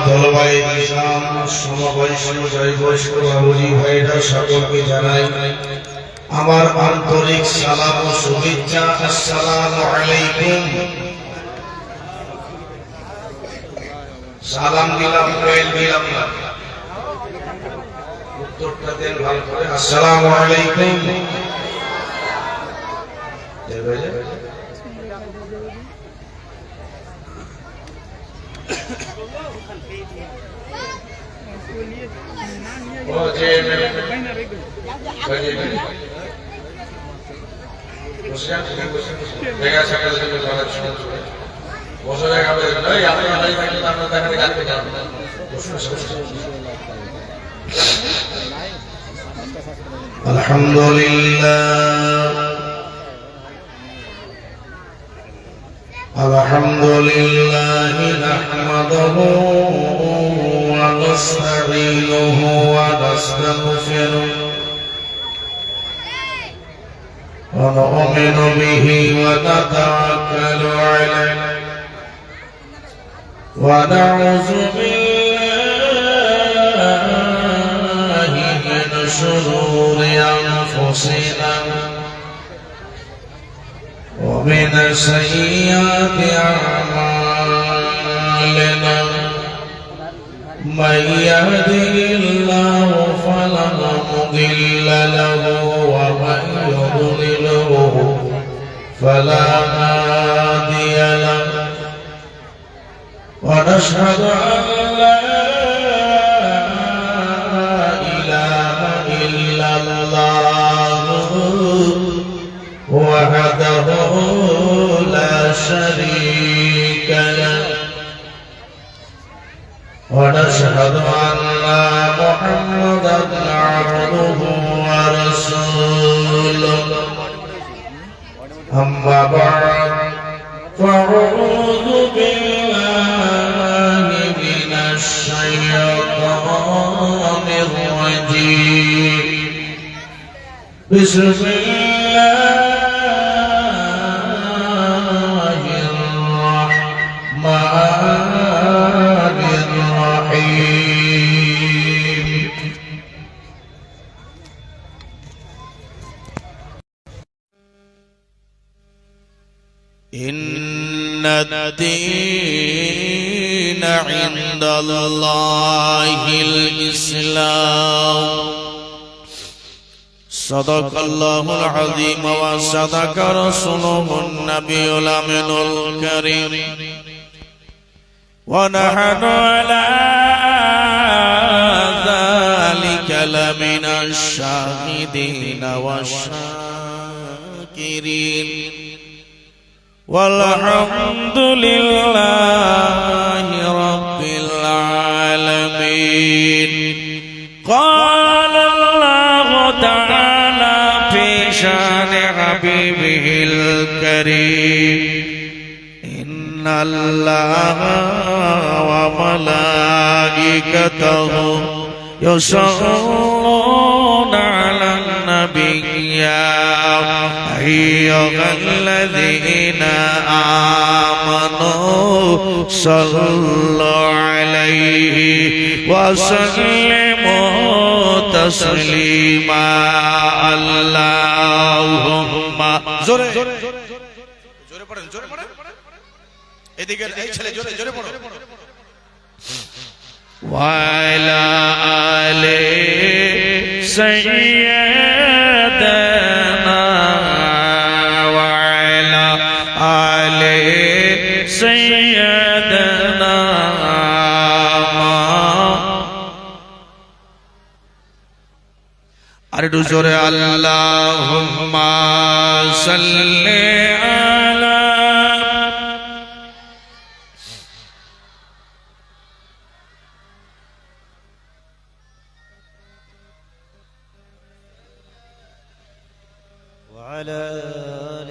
দলবাই নিশান সমবয়স্ক জয় বৈষ্ণব বাবুজি ভাইরা সকলকে জানাই আমার আন্তরিক সালাম ও শুভেচ্ছা। আসসালামু আলাইকুম। সালাম দিলাম কোয়েল দিলাম না, উত্তরটা দেন ভালো করে। আসসালামু আলাইকুম। আলহামদুলিল্লাহ নাহমাদুহু ওয়া নাস্তাঈনুহু ওয়া নাস্তাগফিরুহু ওয়া নু'মিnu বিহি ওয়া নাতাওয়াক্কালু আলাইহি ওয়া নাউযু বিল্লাহি মিন শুরুরি আনফুসিনা ومن سيئات أعمالنا من يهده الله فلا مضل له ومن يضلله فلا هادي له ونشهد أن لا إله إلا الله وحده لا شريك له ونشهد أن محمدا عبده ورسوله أما بعد فأعوذ بالله من الشيطان الرجيم بسم الله إن الدين عند الله الإسلام صدق الله العظيم وصدق رسوله النبي الأمين الكريم ونحن على ذلك لمن الشاهدين والشاكرين والحمد لله رب العالمين. قال الله تعالى في شان حبيبه الكريم إن الله وملائكته يصلون على النبي يا أيها الذين آمنوا صلوا عليه وسلموا تسليما. اللهم জোরে জোরে পড়েন, জোরে পড়েন, এদিকে এই ছেলে জোরে জোরে পড়ো। وعلى آل سيدنا وعلى آل سيدنا আরেকটু জোরে আল্লাহুম্মা সাল্লি আলা وعلى آل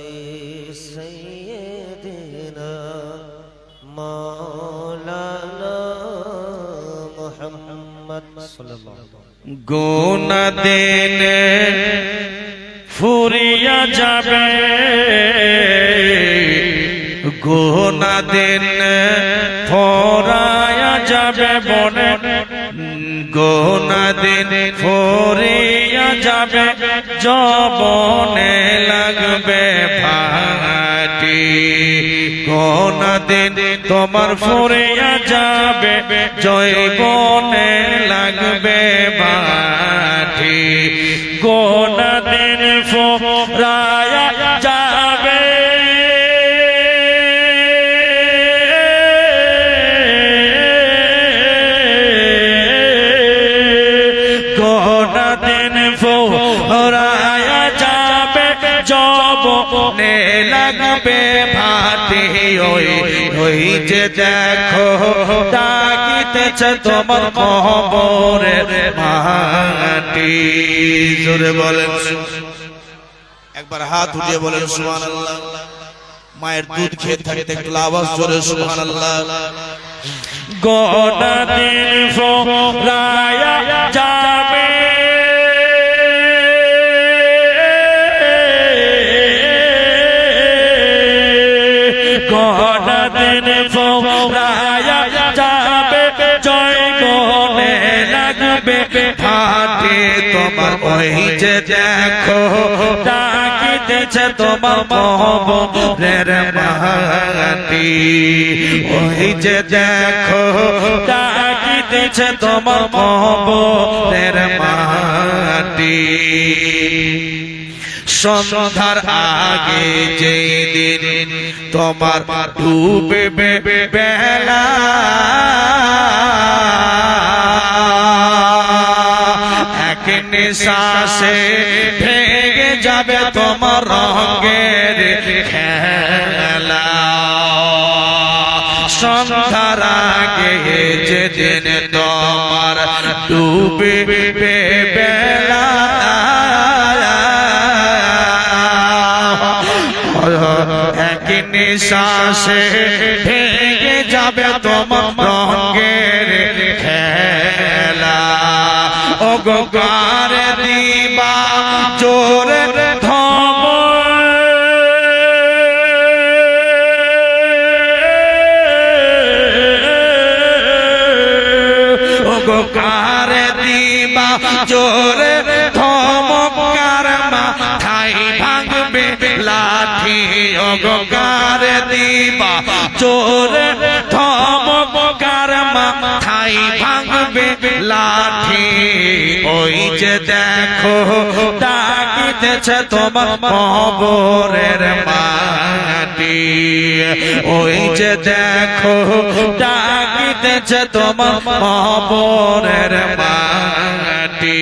سيدنا مولانا محمد صلى الله عليه وسلم. গুনাহ দিনে ফুরিয়া যাবে, গুনাহ দিনে ফরায়া যাবে বনে গোনা দিন ফুরিয়া যাবে যৌবনে লাগবে ভাটি গোনা দিন তোমার ফুরিয়া যাবে যৌবনে লাগবে ভাটি গোনা দিন ফুরায়া যাবে গোনা দিন ফুরায়া যাবে যৌবনে লাগবে ভাটি ওই যে দেখো ডাকিতেছে তোমার কবরের মাটি জোরে বলেন একবার হাত উঠিয়ে বলেন সুবহানাল্লাহ মায়ের দুধ খেয়ে থাকতে একটু আওয়াজ জোরে সুবহানাল্লাহ গোনা দিন ফুরায়া যাবে গোনা দিন ফুরায়া যাবে যৌবনে লাগবে ভাটি তোমার ওই যে দেখো ডাকিতেছে তোমার কবরের মাটি ওই যে দেখো ডাকিতেছে তোমার কবরের মাটি সন্ধ্যার আগে যেদিন তোমার ডুবে বেলা এক নিঃশ্বাসে ভেঙে যাবে তোমার রঙের খেলা সন্ধ্যার আগে যেদিন তোমার ডুবে বেলা এক নিঃশ্বাসে ভেঙে যাবে তোমার রঙের খেলা ও গোগার দিবা জোরে ধম ও গোগার দিবা জোরে ধমকার মাথায় ভাঙবে লাঠি ও গোগার দিবা জোরে ধমকার মাথায় ভাঙবে লাঠি ওই যে দেখো ডাকিতেছে তোমার কবরের মাটি ওই যে দেখো ডাকিতেছে তোমার কবরের মাটি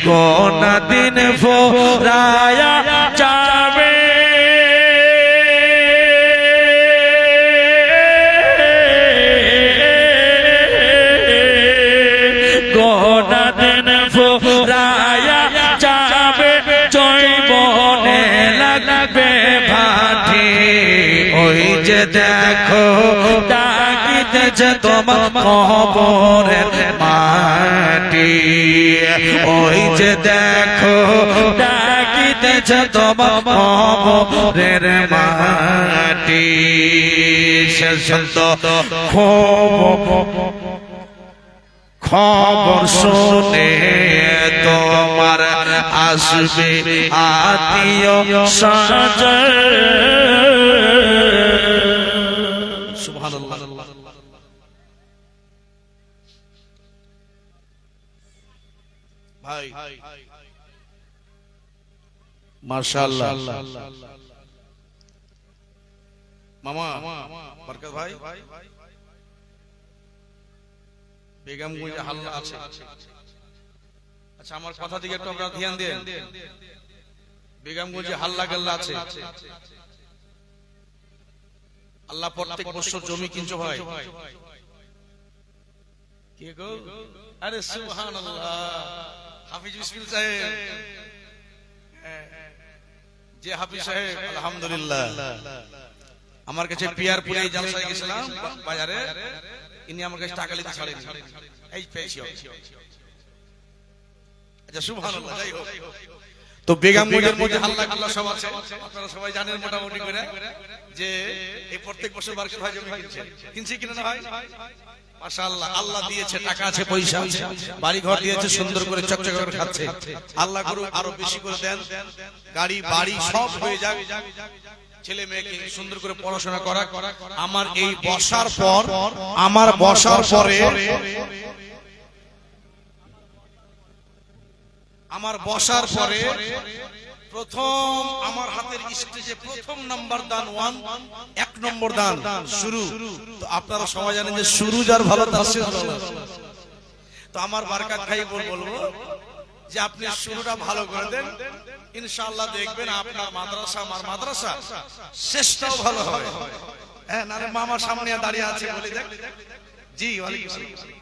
গোনা দিন ফুরায়া যাবে গোনা দিন ফুরায়া যাবে যৌবনে লাগবে ভাটি ওই যে দেখো ডাকিতেছে তোমার কবরের মাটি ওই যে দেখো ডাকিতেছে তোমার কবরের মাটি শেষ খবর শুনে তোমার আসবে আত্মীয় স্বজন সুবহানাল্লাহ ভাই মাশাআল্লাহ মামা বরকত ভাই বেগমগঞ্জে হাল্লা আছে আচ্ছা আমার কথা দিকে একটু আপনারা ধ্যান দেন বেগমগঞ্জে হাল্লা গাল্লা আছে আল্লাহ প্রত্যেক বছর জমি কিনছো ভাই কে গো আরে সুবহানাল্লাহ হাফিজ বিসমিল সাহেব যে হাফিজ সাহেব আলহামদুলিল্লাহ আমার কাছে পিয়ারপুরে জলসায় গেছিলাম বাজারে ইনি আমার কাছে টাকা নিতে ছাড়েনি এই পেয়েছি আচ্ছা সুবহানাল্লাহ যাই হোক তো বেগমগঞ্জের মধ্যে হাল্লা গাল্লা সব আছে আপনারা সবাই জানেন মোটামুটি করে যে এই প্রত্যেক বছর বারকাত ভাই জমি কিনছে কিনা না ভাই? মাশাআল্লাহ, আল্লাহ দিয়েছে, টাকা আছে, পয়সা আছে, বাড়ি ঘর দিয়েছে, সুন্দর করে চকচক করে খাচ্ছে। আল্লাহ করুক আরো বেশি করে দেন, গাড়ি বাড়ি সব হয়ে যাক, ছেলে মেয়েকে সুন্দর করে পড়াশোনা করা। আমার এই বসার পর, আমার বসার পরে, আমার বসার পরে প্রথম আমার হাতের স্টেজে প্রথম নাম্বার দান 1 নম্বর দান শুরু। তো আপনারা সবাই জানেন যে শুরু যার ভালো তার শেষ ভালো। তো আমার বারকাত ভাই বলবো যে আপনি শুরুটা ভালো করে দেন, ইনশাআল্লাহ দেখবেন আপনার মাদ্রাসা আমার মাদ্রাসা শেষটাও ভালো হবে। হ্যাঁ, না মামার সামনে দাঁড়িয়ে আছে বলে দেখ। জি, ওয়ালাইকুম আসসালাম।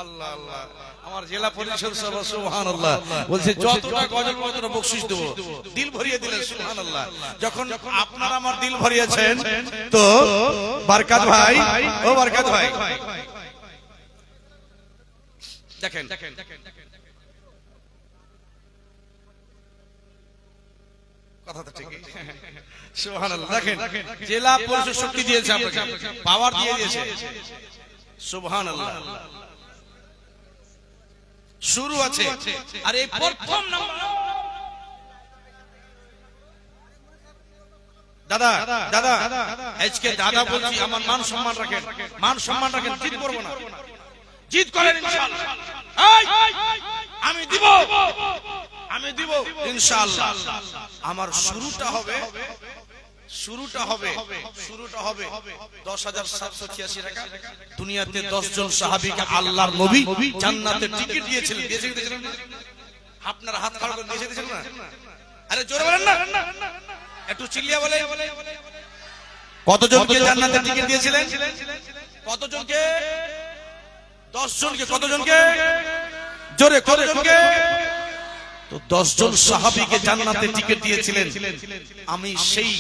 আল্লাহ আল্লাহ, আমার জেলা পরিষদ সভা সুবহানাল্লাহ বলছে যতটা গজল কতটা বকশিশ দেব, দিল ভরিয়ে দিলেন সুবহানাল্লাহ। যখন আপনারা আমার দিল ভরিয়েছেন তো বারকাত ভাই, ও বারকাত ভাই দেখেন, কথাটা ঠিক সুবহানাল্লাহ। দেখেন জেলা পরিষদ শক্তি দিয়েছে আপনাকে, পাওয়ার দিয়ে দিয়েছে সুবহানাল্লাহ। শুরু আছে আর এই প্রথম নাম্বার দাদা দাদা আজকে দাদা বলছি, আমার মান সম্মান রাখেন, মান সম্মান রাখেন, জিদ করব না, জিদ করেন ইনশাআল্লাহ। আমি দিব, আমি দিব ইনশাআল্লাহ। আমার শুরুটা হবে, শুরুটা হবে 10,786 টাকা। দুনিয়াতে 10 জন সাহাবীকে আল্লাহর নবী জান্নাতের টিকিট দিয়েছিলেন, দিয়েছিলেন না? আপনারা হাত খাড়া করে দিয়েছিলেন না? আরে জোরে বলেন না, একটু চিল্লিয়ে বলেন। কতজনকে জান্নাতের টিকিট দিয়েছিলেন? কতজনকে? 10 জনকে। কতজনকে? জোরে, কতজনকে? তো 10 জন সাহাবীকে জান্নাতের টিকিট দিয়েছিলেন। আমি সেই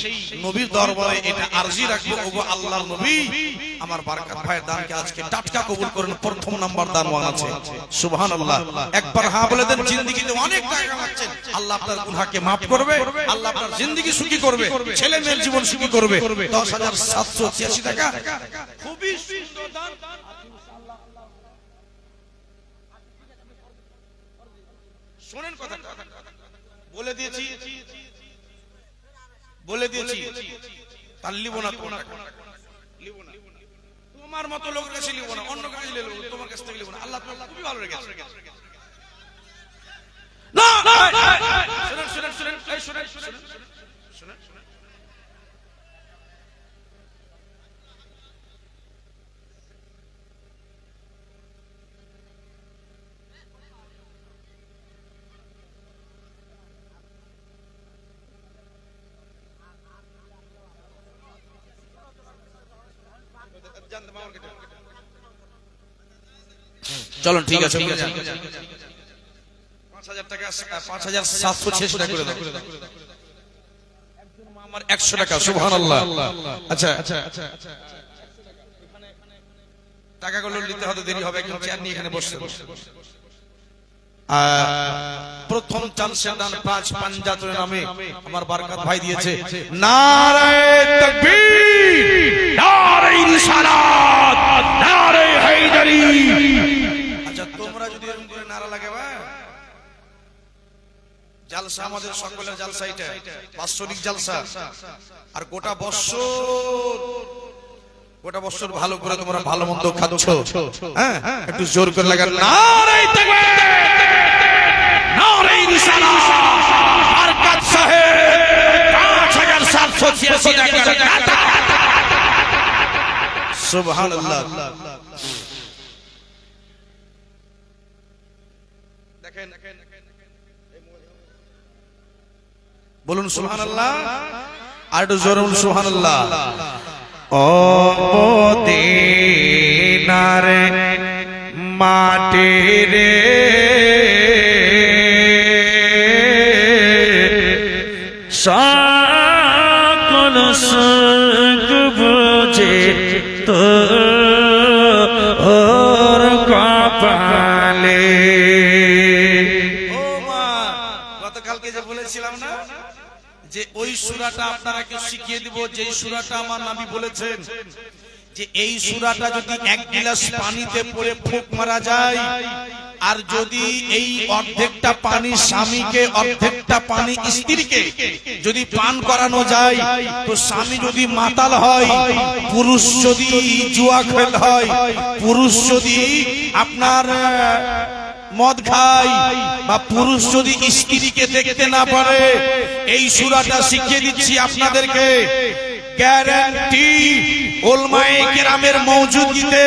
নবীর দরবারে এটা আরজি রাখবো, ওগো আল্লাহর নবী, আমার বারকাত ভাইয়ের দানকে আজকে টাটকা কবুল করেন। প্রথম নাম্বার দান 1 আছে সুবহানাল্লাহ। একবার হ্যাঁ বলে দেন। জিন্দেগিতে অনেক টাকা কামাচ্ছেন, আল্লাহ আপনার গুনাহকে maaf করবে, আল্লাহ আপনার জিন্দেগি সুখী করবে, ছেলে মেয়ের জীবন সুখী করবে। 10,786 টাকা খুবই সুন্দর দান। শোনেন কথাটা, বলে দিয়েছি, বলে দিয়েছি, তার লিব না, তোমার মতো লোকের কাছে লিব না, অন্য কাছে লিব, তোমার কাছ থেকে লিব না। আল্লাহ তোমাকে খুবই ভালো রেখেছে। না শুনেন শুনেন শুনেন, এই শুনেন শুনেন শুনেন, চলুন ঠিক আছে, 5,000 টাকা, 5,786 টাকা করে দাও। আমার 100 টাকা সুবহানাল্লাহ। আচ্ছা টাকাগুলো নিতে হতে দেরি হবে, একদম চেয়ার নিয়ে এখানে বসতে। প্রথম চান্সের দান 5 পাঞ্জাতের নামে আমার বারকাত ভাই দিয়েছে। নারায়ে তাকবীর, নারায়ে রিসালাত, নারায়ে হায়দারি। আচ্ছা তোমরা যদি এরকম করে নারা লাগাবা, জালসা আমাদের সকলের জালসা, এটা বাৎসরিক জালসা, আর গোটা বছর ভালো করে তোমরা ভালো মন্দ খাচ্ছ, হ্যাঁ একটু জোর করে লাগান। নারায়ে তাকবীর, নারায়ে রিসালাত, বারকাত সাহেব 5,786 টাকা। সুবহানাল্লাহ। দেখেন বলুন সুবহানাল্লাহ, আর একটু জোরে বলুন সুবহানাল্লাহ। ও মদিনার মাটি রে, সকল সুখ বুঝে তোর কপালে। ও মা, গতকালকে যে বলেছিলাম না সূরাটা আপনারাকে শিখিয়ে দিব, যেই সূরাটা আমার নবী বলেছেন যে এই সূরাটা যদি এক গ্লাস পানিতে পড়ে ফুঁক মারা যায়, আর যদি এই অর্ধেকটা পানি স্বামীকে অর্ধেকটা পানি স্ত্রীকে যদি পান করানো যায়, তো স্বামী যদি মাতাল হয়, পুরুষ যদি জুয়া খেল হয়, পুরুষ যদি আপনার মদ খায়, বা পুরুষ যদি স্ত্রীকে দেখতে না পারে, এই সূরাটা শিখিয়ে দিচ্ছি আপনাদেরকে, গ্যারান্টি উলমায়ে কেরামের মওজুদিতে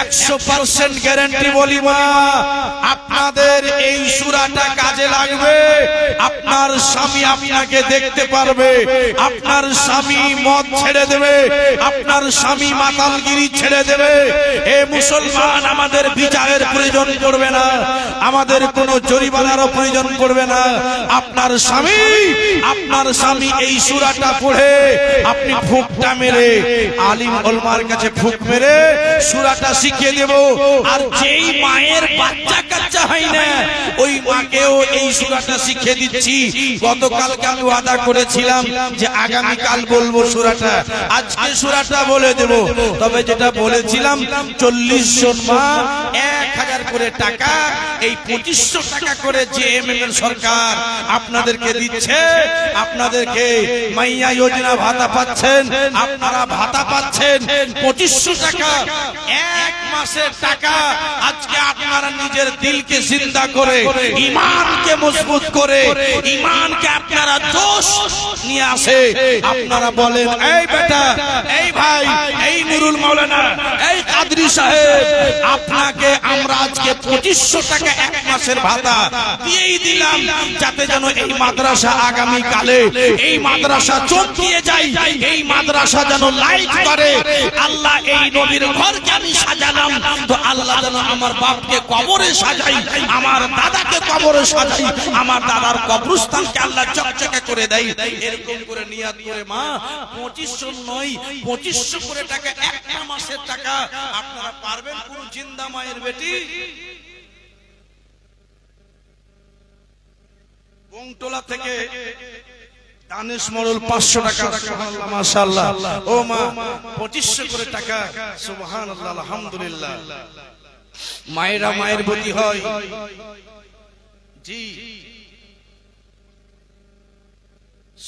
100% গ্যারান্টি বলি মা, আপনাদের এই সূরাটা কাজে লাগবে। আপনার স্বামী আপনাকে দেখতে পারবে, আপনার স্বামী মদ ছেড়ে দেবে, আপনার স্বামী মাতালগিরি ছেড়ে দেবে। এ মুসলমান, আমাদের বিচারের প্রয়োজন পড়বে না, আমাদের কোনো জরিমানারও প্রয়োজন পড়বে না। আপনার স্বামী এই সূরাটা পড়ে আপনি ফুঁকটা মেরে, আলিম ওলামার কাছে ফুঁক মেরে সূরাটা শিখিয়ে দেব। আর যেই মায়ের বাচ্চা কাচ্চা হয় না, ওই মাকেও এই সূরাটা শিখিয়ে দিচ্ছি। গতকালকে আমি ওয়াদা করেছিলাম যে আগামী কাল বলবো সূরাটা, আজকে সূরাটা বলে দেব। তবে যেটা বলেছিলাম 40 জন মা 1000 করে টাকা, এই 2500 টাকা করে যে এমএমএল সরকার আপনাদেরকে দিচ্ছে, আপনাদেরকে মাইয়া যোজনা ভাতা পাচ্ছেন, আপনারা ভাতা পাচ্ছেন 2500 টাকা, এক মাসের টাকা। আজকে আপনারা নিজের দিলকে জিন্দা করে, ঈমানকে মজবুত করে, ঈমানকে আপনারা জোশ নিয়ে আসে, আপনারা বলেন, এই বেটা, এই ভাই, এই নুরুল মাওলানা, এই কাদরি সাহেব, আপনাকে আমরা আজকে 2500 টাকা এক মাসের ভাতা দিয়েই দিলাম, যাতে যেন এই মাদ্রাসা আগামী কালে এই মাদ্রাসা চমকিয়ে যায়, এই মাদ্রাসা যেন লাইট করে। আল্লাহ এই নবীর ঘরকে আমি সাজালাম, তো আল্লাহ যেন আমার বাপকে কবরে সাজাই, আমার দাদাকে কবরে সাজাই, আমার দাদার কবরস্থানকে আল্লাহ চকচকে করে দেয়। এরকম করে নিয়াত করে মা 2500 নয় 2500 করে টাকা একটা মাসের টাকা আপনারা পারবেন? কোন জিন্দা মায়ের বেটি বংটোলা থেকে দানেশ মরল 500 টাকা, সুবহানাল্লাহ, মাশাআল্লাহ। ও মা 2500 করে টাকা, সুবহানাল্লাহ, আলহামদুলিল্লাহ। মায়েরা মায়ের প্রতি হয় জি,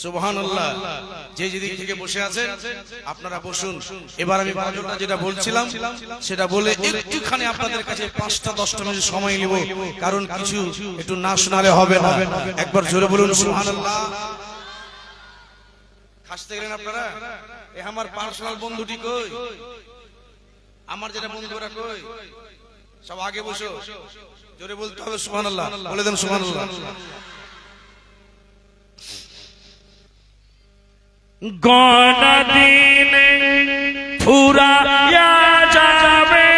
সুবহানাল্লাহ। যে যেদিক থেকে বসে আছেন আপনারা বসুন। এবার আমি বাজুটা যেটা বলছিলাম সেটা বলে একটুখানি আপনাদের কাছে 5-10 মিনিট সময় নিব, কারণ কিছু একটু না শোনালে হবে না। একবার জোরে বলুন সুবহানাল্লাহ। হাসতে গেলেন আপনারা? এ আমার পার্সোনাল বন্ধুটি কই? আমার যেটা বন্ধুরা কই? সব আগে বসো, জোরে বলতে হবে সুবহানাল্লাহ। বলে দেন সুবহানাল্লাহ। গনা দিনে ফুরায়া যাবে,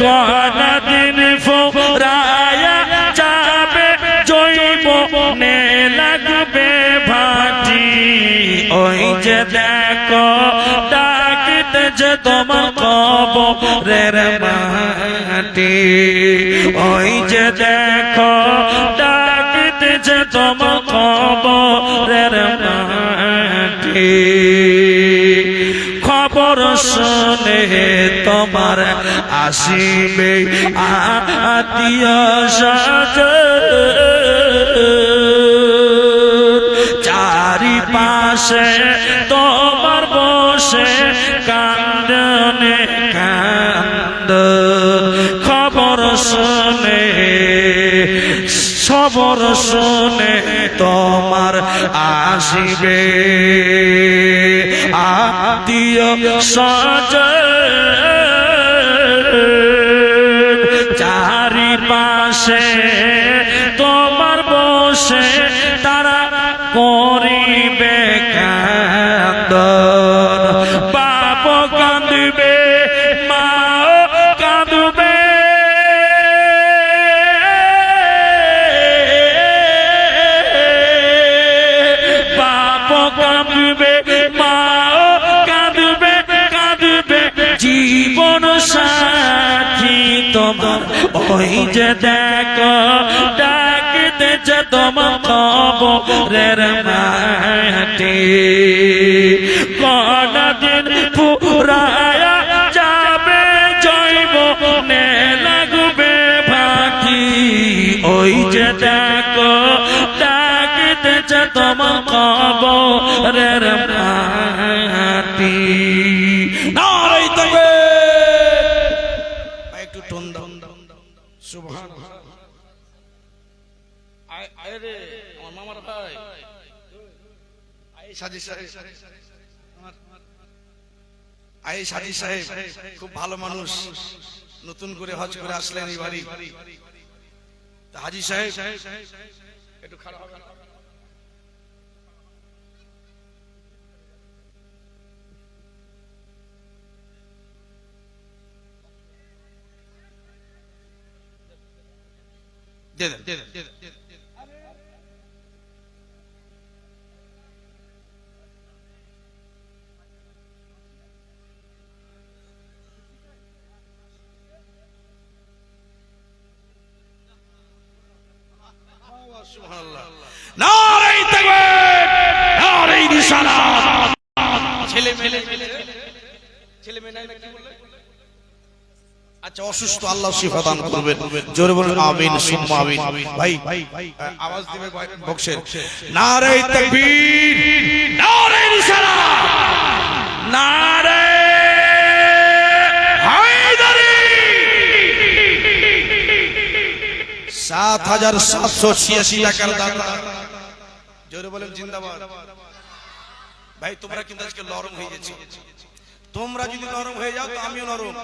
গনা দিন ফুরায়া যাবে, জৈবনে লাগবে ভাটি। ওই যে দেখো ডাকতেছে তোমার কবরের মাটি, ওই যে দেখো ডাকতেছে তোমার কবরের মাটি। খবর শুনে তোমার আসিবে আত্মীয় স্বজন, চারিপাশে তোমার বসে কান্দনে কান্দ। খবর শুনে খবর শুনে তোমার আসিবে আত্মীয় স্বজন, চারিপাশে তোমার বসে তারা করিবে কান্দন। বাপ কাঁদবে, মা কাঁদবে, বাপ কাঁদবে, মা কাঁদবে, কাঁদবে জীবন সাথী তোমার ওই যে দেখো ডাকতেছে তোমার কবরের মাটি কদিন পুরায়া যাবে জৈবনে লাগবে ফাঁকি ওই যে দেখো ডাকতেছে তোমার কবরের মাটি নারায়ে তাকবীর ভাই একটু টোন দাও সুবহানাল্লাহ আয় রে আমার মামার ভাই আয় সাজি সাহেব আয় সাজি সাহেব খুব ভালো মানুষ নতুন করে হজ করে আসলেন এই বাড়ি তা হাজী সাহেব একটু খারাপ হবে দে দে সুবহানাল্লাহ নারায়ে তাকবীর নারায়ে রিসালাত ছেলে মেয়ে নাই না কি বললে আচ্ছা অসুস্থ আল্লাহ শিফা দান করবেন জোরে বলুন আমিন সুম্মা আমিন ভাই আওয়াজ দিবে বক্সের নারায়ে তাকবীর নারায়ে রিসালাত নারায়ে হায়দারি ৭৭৮৬ টাকার দাতা জোরে বলেন জিন্দাবাদ ভাই তোমরা কিন্তু আজকে নরম হয়ে গেছো তোমরা যদি নরম হয়ে যাও তো আমিও নরম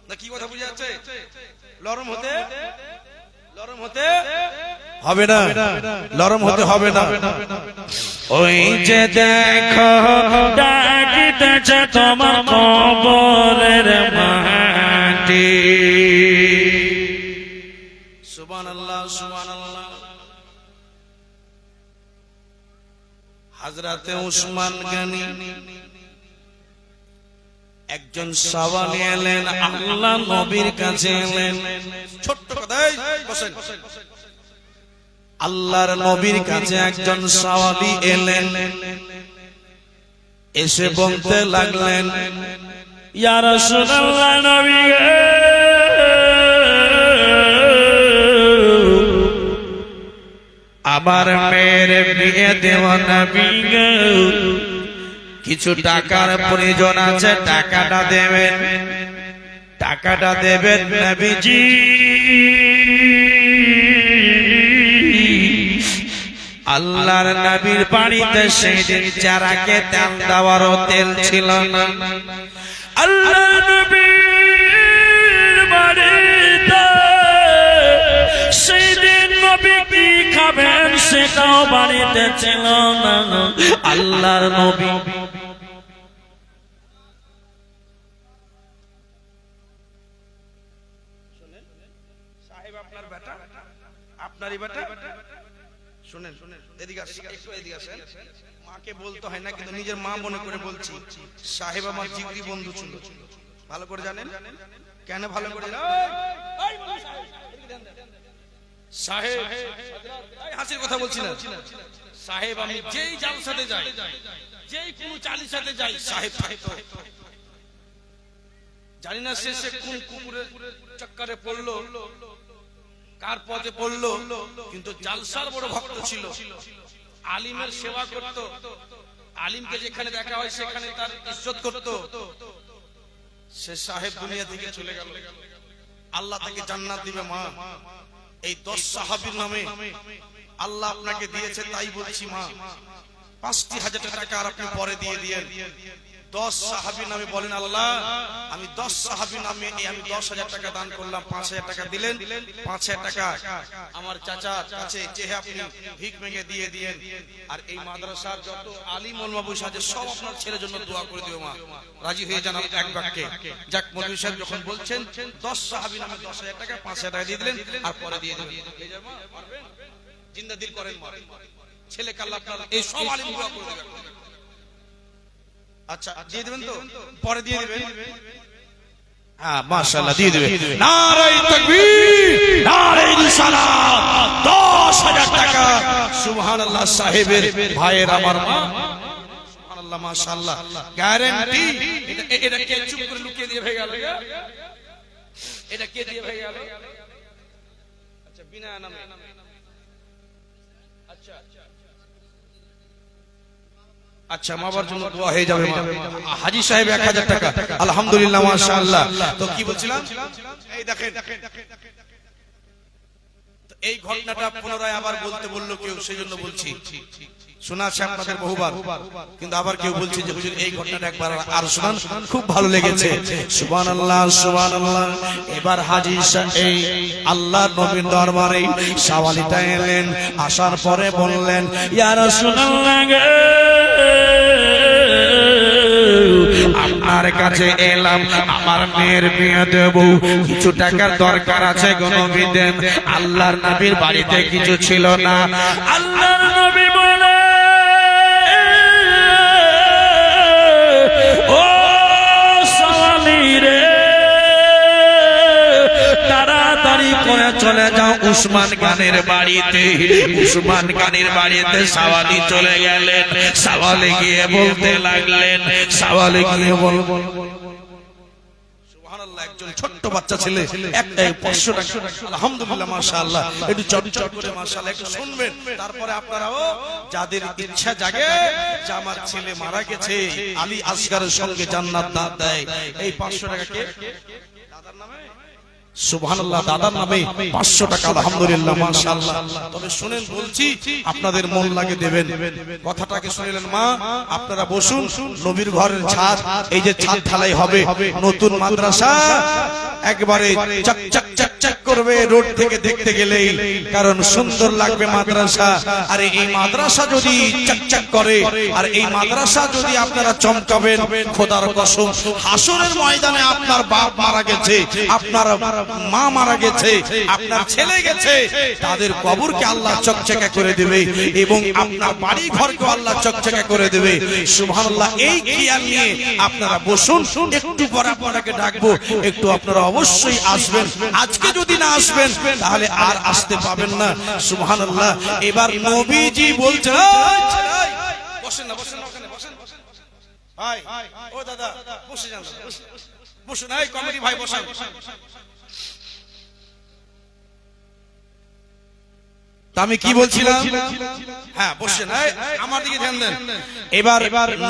না কি কথা বুঝা যাচ্ছে নরম হতে হবে না নরম হতে হবে না ওই যে দেখো ডাকতেছে তোমার কবরের মাটি সুবহানাল্লাহ সুবহানাল্লাহ হযরতে উসমান গনি একজন সাওয়ালি এলেন আল্লাহ নবীর কাছে এলেন ছোট্ট কথা বসেন আল্লাহর নবীর কাছে একজন সাওয়ালি এলেন এসে বলতে লাগলেন ইয়া রাসূলুল্লাহ নবী আমার মেয়ের বিয়ে দেওয়া নবী গো কিছু টাকার প্রয়োজন আছে টাকাটা দেবেন নবীজি আল্লাহর নবীর বাড়িতে সেদিন চারাকে তেল দেওয়ারও তেল ছিল না আল্লাহর নবীর বাড়িতে সেদিন নবী কি খাবেন সেটাও বাড়িতে ছিল না আল্লাহর নবী সাহেব আপনার বেটা আপনারই বেটা শুনেন এদিকে আসেন একটু এদিকে আসেন মাকে বলতে হয় না কিন্তু নিজের মা মনে করে বলছি সাহেব আমার জিগরি বন্ধু ছিল ভালো করে জানেন কেন ভালো করে সাহেব হাসির কথা বলছি না সাহেব আমি যেই জালসাতে যাই যেই কোন চালিসাতে যাই সাহেব থাকতো জানি না শেষে কোন কুকুরের চক্করে পড়লো কার পথে পড়লো কিন্তু জালসার বড় ভক্ত ছিল আলিমের সেবা করত আলিমকে যেখানে দেখা হয় সেখানে তার ইজ্জত করত সে সাহেব দুনিয়া থেকে চলে গেল আল্লাহ তাকে জান্নাত দিবে মা এই 10 সাহাবীর নামে আল্লাহ আপনাকে দিয়েছে তাই বলছি মা ৫০০০ টাকা আর আপনি পরে দিয়ে দিয়েন 10 সাহাবীর নামে বলেন আল্লাহ আমি 10 সাহাবীর নামে আমি ১০০০০ টাকা দান করলাম ৫০০০ টাকা দিলেন ৫০০০ টাকা আমার চাচার কাছে চেয়ে আপনি ভিক মেগে দিয়ে দিয়েন আর এই মাদ্রাসার যত আলিম ওলামা বসে আছে সব আপনার ছেলের জন্য দোয়া করে দিও মা রাজি হয়ে যান এক বাক্যে যাক মৌলভী সাহেব যখন বলছেন 10 সাহাবীর নামে ১০০০০ টাকা ৫০০০ টাকা দিয়ে দিলেন আর পরে দিয়ে দিবেন পারবেন জিন্দা দিল করেন মা ছেলে আল্লাহ তাআলা এই সব আলিম দোয়া করে দেবেন আচ্ছা দিয়ে দিবেন তো পরে দিয়ে দিবেন হ্যাঁ মাশাআল্লাহ দিয়ে দেবে। নারে তাকবীর, নারে রিসালাত। 10,000 টাকা সুবহানাল্লাহ সাহেবের ভাইয়ের আমার মা সুবহানাল্লাহ মাশাআল্লাহ গ্যারান্টি। এটা কে চুপ করে লুকিয়ে দিয়ে হয়ে গেল? এটা কে দিয়ে হয়ে গেল? আচ্ছা বিনা নামে। আচ্ছা আচ্ছা মাবার জন্য দোয়া হয়ে যাবে। হাজী সাহেব 1000 টাকা আলহামদুলিল্লাহ মাশাআল্লাহ। তো কি বলছিলাম, এই দেখেন এই ঘটনাটা পুনরায় আবার বলতে বললো কেউ, সেজন্য বলছি। শোনা আছে আপনাদের বহুবার, কিন্তু আবার কেউ বলছে যে হুজুর এই ঘটনাটা একবার আর শোনান, খুব ভালো লেগেছে। সুবহানাল্লাহ সুবহানাল্লাহ। এবার হাজী সাহেব এই আল্লাহর নবীর দরবারে সাওয়ালিটা এলেন, আসার পরে বললেন ইয়া রাসূলুল্লাহ আপনার কাছে এলাম, আমার মেয়ের বিয়ে দেব, কিছু টাকার দরকার আছে গো নবী দেন। আল্লাহর নবীর বাড়িতে কিছু ছিল না। আল্লাহর নবী বলে ও সাওয়ালি রে, তাড়াতাড়ি করে চলে যাও উসমান খানের বাড়িতে। উসমান খানের বাড়িতে সাওয়ালি চলে গেলেন। সাওয়ালি গিয়ে বলতে লাগলেন, সাওয়ালি গিয়ে সুবহানাল্লাহ, একজন ছোট্ট বাচ্চা ছেলে, 500 টাকা আলহামদুলিল্লাহ মাশাআল্লাহ। একটু চটচট করে মাশাআল্লাহ একটু শুনবেন, তারপরে আপনারাও যাদের ইচ্ছা জাগে যে আমার ছেলে মারা গেছে আলী আসগারের সঙ্গে জান্নাত দাঁত দেয়, এই 500 টাকা কে দাদার নামে? সুবহানাল্লাহ, দাদার নামে 500 টাকা আলহামদুলিল্লাহ মাশাআল্লাহ। তবে শুনেন বলছি, আপনাদের মন লাগে দেবেন। কথাটাকে শুনলেন মা, আপনারা বসুন। নবীর ঘরের ছাদ, এই যে ছাদ ঢালাই হবে, নতুন মাদ্রাসা একবারে চক চক চক চক করবে রোড থেকে দেখতে গেলেই, কারণ সুন্দর লাগবে মাদ্রাসা। আর এই মাদ্রাসা যদি চকচক করে, আর এই মাদ্রাসা যদি আপনারা চমকাবেন, খোদার কসম হাসরের ময়দানে আপনার বাপ মারা গেছে, আপনার মা মারা গেছে, আপনার ছেলে গেছে, তাদের কবরকে আল্লাহ চকচকে করে দেবে এবং আপনার বাড়ি ঘরকে আল্লাহ চকচকে করে দেবে। সুবহানাল্লাহ। এই খেয়াল নিয়ে আপনারা বসুন, একটু পরে আপনাকে ডাকবো, একটু আপনারা অবশ্যই আসবেন। আজকে যদি না আসবেন তাহলে আর আসতে পাবেন না। সুবহানাল্লাহ। এবার নবীজি বলছেন, বসেন না, বসেন না, ওখানে বসেন ভাই, ও দাদা বসে যান, বসুন। এই কমিটি ভাই বসেন। আমি কি বলছিলাম? হ্যাঁ বসেন, আমার দিকে ধ্যান দেন। এবার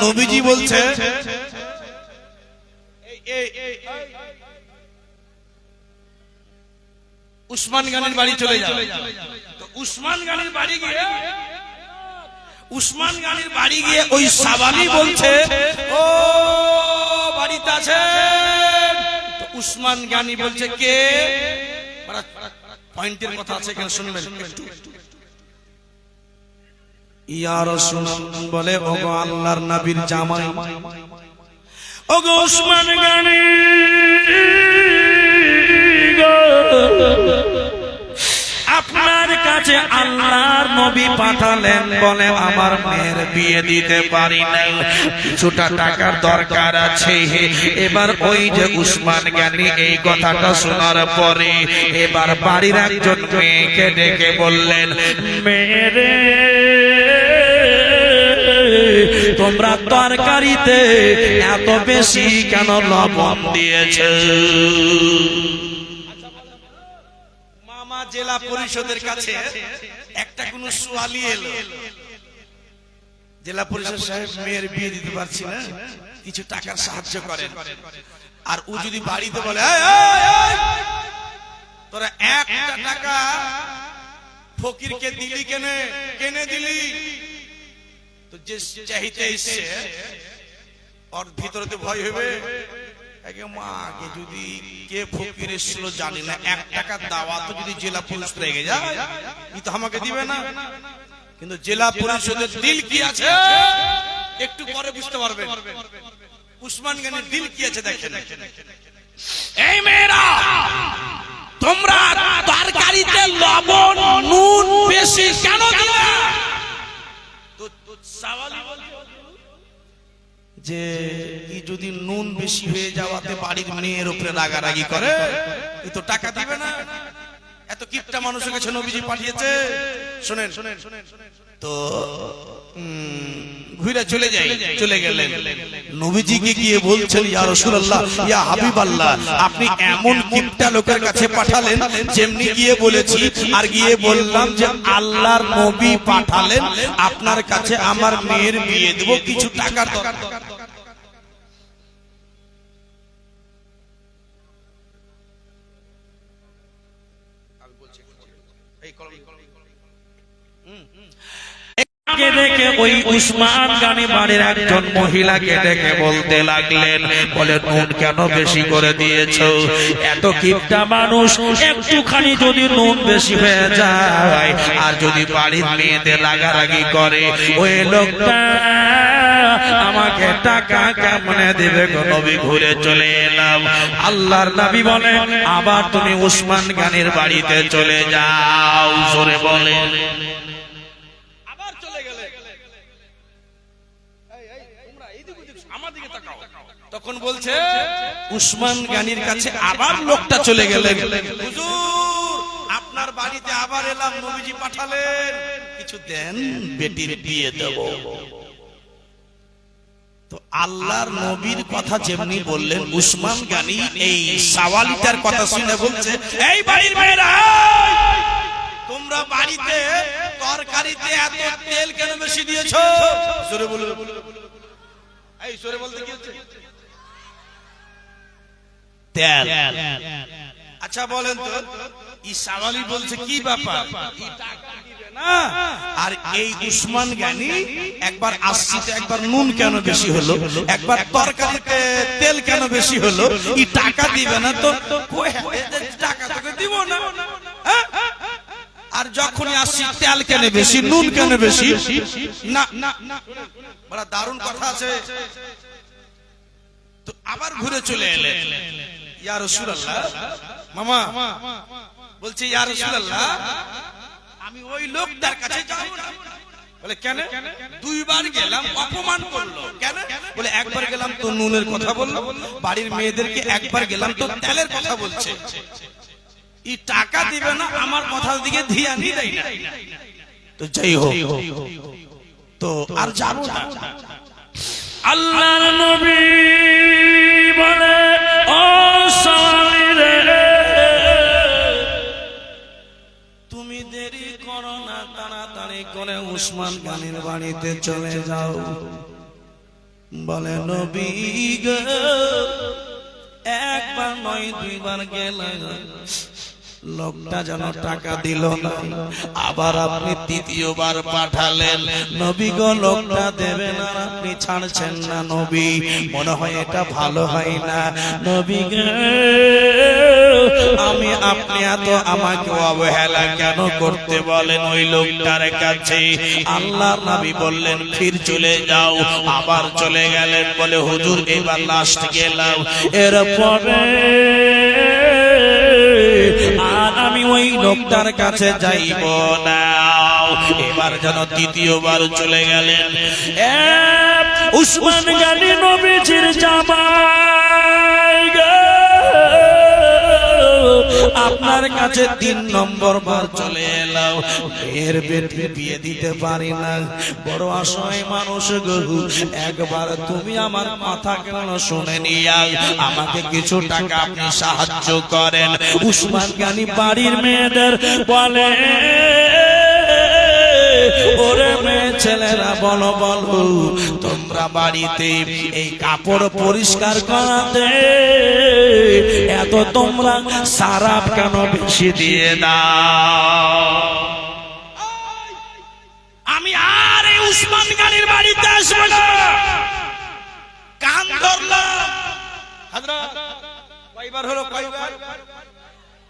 নবীজি বলছে উসমান গানের বাড়ি চলে যাও। তো উসমান গানের বাড়ি গিয়ে, উসমান গানের বাড়ি গিয়ে ওই সাওয়ালি বলছে ও বাড়িতে আছে। তো উসমান গানি বলছে কে? পয়েন্টের কথা আছে এখানে, শুনবেন একটু। ইয়া রাসূলুল্লাহ বলে, ওগো আল্লাহর নবীর জামাই, ওগো উসমান গানি গো, আপনার কাছে আল্লাহর নবী পাঠালেন, বলে আমার মেয়ের বিয়ে দিতে পারি নাই, কিছুটা টাকার দরকার আছে। এবার ওই যে উসমান গানি এই কথাটা শোনার পরে এবার বাড়ির একজন মেয়েকে ডেকে বললেন, মেয়েরে তোমরা তরকারিতে এত বেশি কেন লবণ দিয়েছে? মামা জেলা পরিষদের কাছে একটা কোন সোয়ালি এলো, জেলা পরিষদ সাহেব মেয়ের বিয়ে দিতে পারছি না, কিছু টাকার সাহায্য করেন। আর ও যদি বাড়িতে বলে তোরা 1 টাকা ফকিরকে দিলি কেনে দিলি, তো যে চাইতে এসছে ওর ভিতরে তো ভয় হবে, মাকে যদি কে ফকির এসেছিল জানি না, 1 টাকা দাওয়া তো যদি জেলা পরিষদ রেগে যায় ই তো আমাকে দিবে না। কিন্তু জেলা পরিষদের দিল কি আছে একটু পরে বুঝতে পারবেন। উসমান গানির দিল কি আছে দেখেন। এই মেয়েরা তোমরা তরকারিতে লবণ নুন বেশি কেন দিলে? তো সাওয়ালি যে কি যদি নুন বেশি হয়ে যাওয়াতে বাড়ির মেয়ের উপরে রাগারাগি করে, এ তো টাকা দিবে না। এত কিপটা মানুষের কাছে নবীজি পাঠিয়েছে। শুনেন তো ঘুরে চলে গেলেন। নবীজিকে গিয়ে বলছেন, ইয়া রাসূলুল্লাহ, ইয়া হাবিবাল্লাহ, আপনি এমন কিপটা লোকের কাছে পাঠালেন, যেমনি গিয়ে বলেছি আর গিয়ে বললাম যে আল্লাহর নবী পাঠালেন আপনার কাছে আমার মেয়ের বিয়ে দেব, কিছু টাকার দরকার। দেখে ওই উসমান গানি বাড়ির একজন মহিলাকে দেখে বলতে লাগলেন, বলে নুন কেন বেশি করে দিয়েছো? এত কিপটা মানুষ, একটুখানি যদি নুন বেশি হয়ে যায় আর যদি বাড়ির মেয়েদের রাগারাগি করে, ওই লোকটা আমাকে টাকা কেমনে দিবে গো নবী? ঘুরে চলে এলাম। আল্লাহর নবী বলে, আবার তুমি উসমান গানির বাড়িতে চলে যাও। জোরে বলে তখন বলছে উসমান গানির কাছে আবার লোকটা চলে গেলেন, হুজুর আপনার বাড়িতে আবার এলাম, নবীজি পাঠালেন, কিছু দেন, বেটির বিয়ে দেব। তো আল্লাহর নবীর কথা যেমনি বললেন, উসমান গানি এই সাওয়ালিটার কথা শুনে বলছে, এই বাড়ির মেয়েরা, তোমরা বাড়িতে তরকারিতে এত তেল কেন বেশি দিয়েছো? জোরে বলো, এই জোরে বলতে কি হচ্ছে? তেল। আচ্ছা বলেন তো, এই সাওয়ালি বলছে কি ব্যাপার, এই টাকা দিবে না? আর এই উসমান গানি একবার আসছিতে একবার নুন কেন বেশি হলো, একবার তরকারিতে তেল কেন বেশি হলো, এই টাকা দিবে না? তো টাকা তোকে দিব না। আর যখনই আসছি তেল কেন বেশি, নুন কেন বেশি? না বড় দারুণ কথা আছে। তো আবার ঘুরে চলে এলেন, ইয়া রাসূলুল্লাহ, মামা বলছে, ইয়া রাসূলুল্লাহ, আমি ওই লোকটার কাছে যাব না। বলে কেন? দুইবার গেলাম, অপমান করলো। কেন? বলে একবার গেলাম তো নুনের কথা বললো, বাড়ির মেয়েদেরকে একবার গেলাম তো তেলের কথা বলছে। এই টাকা দিবে না, আমার কথার দিকে ধ্যানই দেয় না। তো যাই হোক, তো আর যাব না। আল্লাহর নবী বলে, ও সাওয়ালি রে, তুমি দেরি করো না, তাড়াতাড়ি করে উসমান গানির বাড়িতে চলে যাও। বলে নবী গো, একবার নয় দুইবার গেলাম, লোকটা যেন টাকা দিল না। আবার আপনি তৃতীয়বার পাঠালেন, নবী গো লোকটা দেবে না, আপনি ছাড়ছেন না। নবী, মনে হয় এটা ভালো হয় না। নবী গো, আমি আপনি এত আমাকে অবহেলা কেন করতে বলেন ওই লোকটার কাছে? আল্লাহর নবী বললেন, ফির চলে যাও। আবার চলে গেলেন, বলে হুজুর এবার লাস্ট গেলাম, এরপরে আর আমি ওই লোকটার কাছে যাইব না। এবার যেন তৃতীয়বার চলে গেলেন। উসমান গানি নবীজির জামাই গো, আপনার কাছে 3 নম্বর বার চলে এলাম, এর বেটি বিয়ে দিতে পারি না, বড় অসহায় মানুষ গো। একবার তুমি আমার কথা কেন শুনে নিয়া আমাকে কিছু টাকা আপনি সাহায্য করেন। উসমান গানি বাড়ির মেয়েদের বলে, ওরে মেয়ে ছেলেরা, বলো বলো, তোমরা বাড়িতে এই কাপড় পরিষ্কার করাতে এত তোমরা সারাপ কেন বেশি দিয়ে দাও? আমি আর এই উসমান গানির বাড়িতে আসবো না। কান ধরলাম। হযরত কয়বার হলো? কয়বার?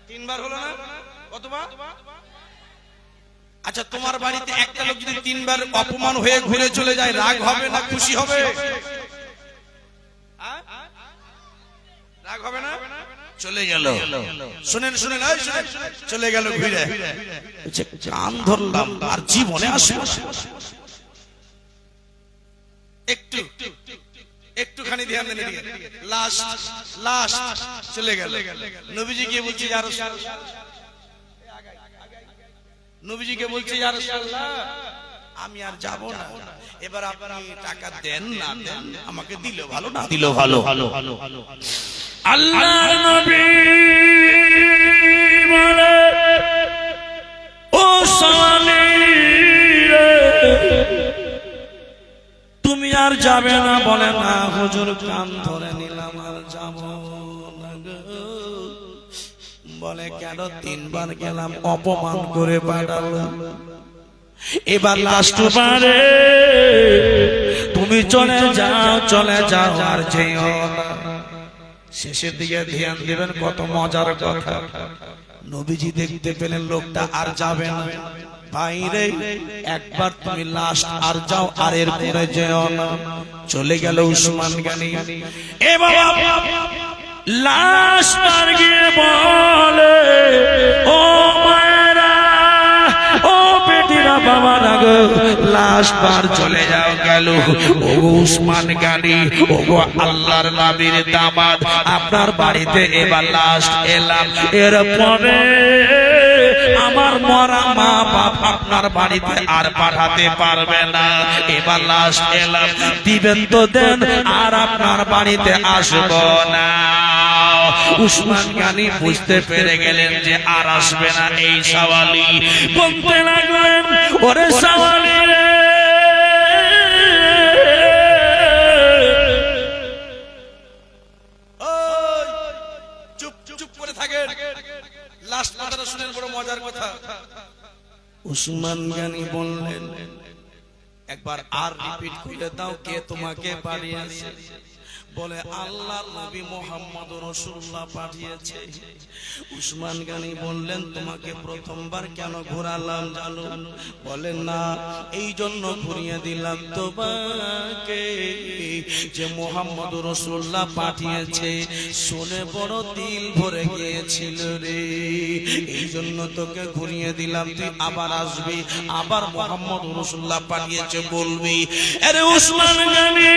3 বার হলো না? কতবার? আচ্ছা, তোমার বাড়িতে একটা লোক যদি 3 বার অপমান হয়ে ঘুরে চলে যায়, রাগ হবে না খুশি হবে? রাগ হবে না? চলে গেল। শুনেন শুনেন, চলে গেল ঘুরে। কান ধরলাম, আর জীবনে আসবে একটু একটুখানি ধ্যান দেন এদিকে। লাস্ট চলে গেল। নবীজি গিয়ে বলছে ইয়া রাসূলুল্লাহ, নবীজিকে বলছে ইয়া রাসূলুল্লাহ আমি আর যাব না, এবার আপনি টাকা দেন না দেন, আমাকে দিলে ভালো না দিলে ভালো। আল্লাহ নবী বলে ও সাওয়ালি তুমি আর যাবে না? বলে না হুজুর, কান ধরে নিলাম আর যাব না গো। বলে কেন? 3 বার গেলাম, অপমান করে পাঠালো, এবার লাস্ট বারে তুমি চলে যাও আর যেও না। শেষের দিকে ধ্যান দিবেন, কত মজার কথা। নবীজি দেখতে পেলেন লোকটা আর যাবে না। বাইরে একবার তুমি লাস্ট আর যাও, আর এর পরে যেও না। চলে গেল উসমান গনি। এ বাবা লাস্ট বার গিয়ে বলে ও মায়েরা, ও বেটিরা, বাবা না গো, লাস্ট বার চলে যাও গেল। ও উসমান গনি, ও আল্লাহর নবীর দামাত, আপনার বাড়িতে এবার লাস্ট এলাম, এরপরে আমার মরা মা বাপ আপনার বাড়িতে আর পাঠাতে পারবে না। এবার লাস্ট এলাম, দিবেন তো দেন, আর আপনার বাড়িতে আসবো না। উসমান গনি বুঝতে পেরে গেলেন যে আর আসবে না। এই সাওয়ালি বলতে লাগলেন, ওরে সাওয়ালি রে, চুপ করে থাকেন, লাস্ট কথাটা শুনেন, বড় মজার কথা। উসমান গনি বললেন একবার আর রিপিট করে দাও, কে তোমাকে পাঠিয়েছে? বলে আল্লাহর নবী মুহাম্মদ রাসূলুল্লাহ পাঠিয়েছে। উসমান গনি বললেন তোমাকে প্রথমবার কেন ঘোরালাম জানো? বলেন না, এই জন্য ঘুরিয়ে দিলাম তোমাকে যে মুহাম্মদ রাসূলুল্লাহ পাঠিয়েছে, শুনে বড় দিল ভরে গিয়েছিল রে, এই জন্য তোকে ঘুরিয়ে দিলাম। তুই আবার আসবি, আবার মুহাম্মদ রাসূলুল্লাহ পাঠিয়েছে বলবি। আরে উসমান গনি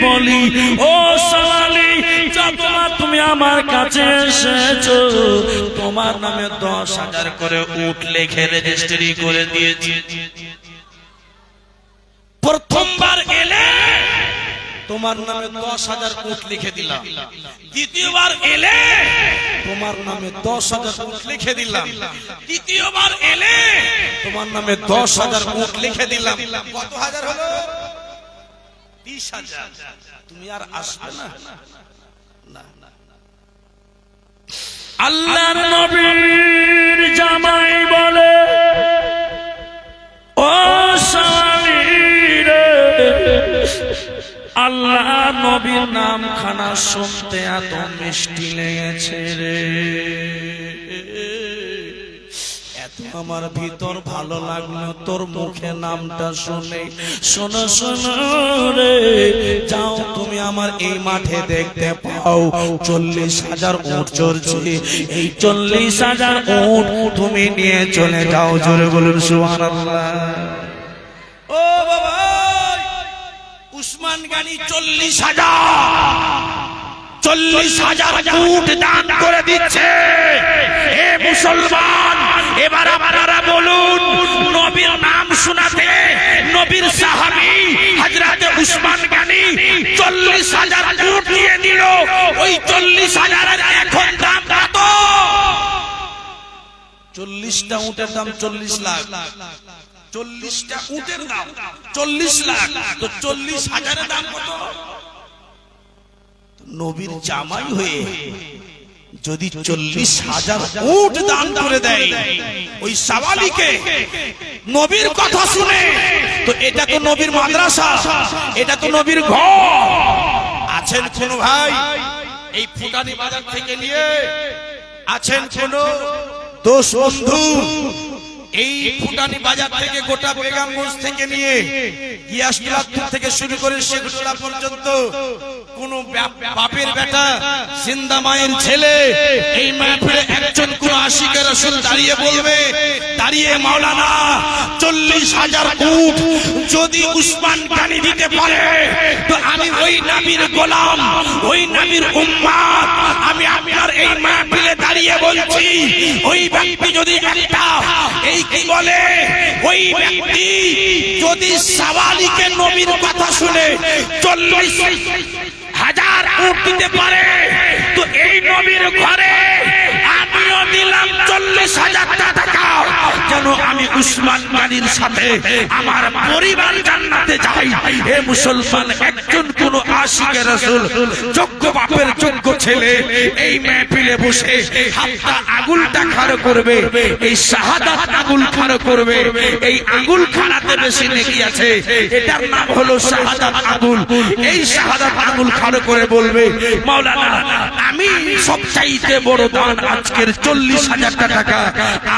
বলি, ও সাওয়ালি, যতবার তুমি আমার কাছে এসেছো তোমার নামে 10,000 করে উট লিখে রেজিস্ট্রি করে দিয়েছি। প্রথমবার এলে তোমার নামে 10,000 উট লিখে দিলাম, দ্বিতীয়বার এলে তোমার নামে 10,000 উট লিখে দিলাম, তৃতীয়বার এলে তোমার নামে 10,000 উট লিখে দিলাম। কত হাজার হলো? 30,000। তুমি আর আসবে না। আল্লাহর নবীর জামাই বলে ও সাওয়ালি রে, আল্লাহর নবীর নাম খানা শুনতে এত মিষ্টি লেগেছে রে, এত আমার ভিতর ভালো লাগলো তোর মুখে নামটা শুনে। শোনো শোনো রে, যাও তুমি আমার এই মাঠে দেখতে পাও 40,000 উট চড়ছে, এই 40,000 উট তুমি নিয়ে চলে যাও। জোরে বলুন সুবহানাল্লাহ। ও বাবা, উসমান গনি 40,000 উট দান করে দিচ্ছে। হে মুসলমান, এবার আপনারা বলুন, নবীর নাম শোনাতে নবীর সাহাবী হযরতে উসমান গনি 40,000 উট দিয়ে দিল। ওই 40,000 এর এখন দাম কত? 40টা উটের দাম 40 লাখ। 40টা উটের দাম 40 লাখ, তো 40,000 এর দাম কত? নবীর জামাই হয়ে যদি 40,000 উট দান করে দেয় ওই সাওয়ালিকে নবীর কথা শুনে, তো এটা তো নবীর মাদ্রাসা, এটা তো নবীর ঘর। আছেন কোন ভাই এই ফুটানি বাজার থেকে নিয়ে? আছেন কোন দোষ বন্ধু এই ফুটানি বাজার থেকে গোটা বেগমগঞ্জ থেকে নিয়ে গিয়াসপুর থেকে শুরু করে শেখুটোলা পর্যন্ত কোন বাপের বেটা জিন্দা মায়ের ছেলে এই মাহফিলে একজন কোন আশিকে রাসূল দাঁড়িয়ে বলবে, দাঁড়িয়ে মাওলানা 40,000 উট যদি উসমান গানি দিতে পারে তো আমি ওই নবীর গোলাম, ওই নবীর উম্মত। আমি আপনার এই মাহফিলে দাঁড়িয়ে বলছি, ওই ব্যক্তি যদি একটা এই কি বলে, ওই ব্যক্তি যদি সাওয়ালিকে নবীর কথা শুনে 40,000 উট দিতে পারে তো এই নবীর ঘরে আমিও দিলাম 40,000 টাকা, যেন আমি উসমান গানির সাথে আমার পরিবার জান্নাতে যাই। হে মুসলমান, একজন কোন আশিকে রাসূল যোগ্য বাপের যোগ্য ছেলে এই মাহফিলে বসে হাতটা আঙুলটা খাড়া করবে, এই শাহাদাত আঙুল খাড়া করবে। এই আঙুল খাড়াতে বেশি নেকি আছে, এটার নাম হলো শাহাদাত আঙুল। এই শাহাদাত আঙুল খাড়া করে বলবে, মাওলানা আমি সবচাইতে বড় দান আজকের 40,000 টাকা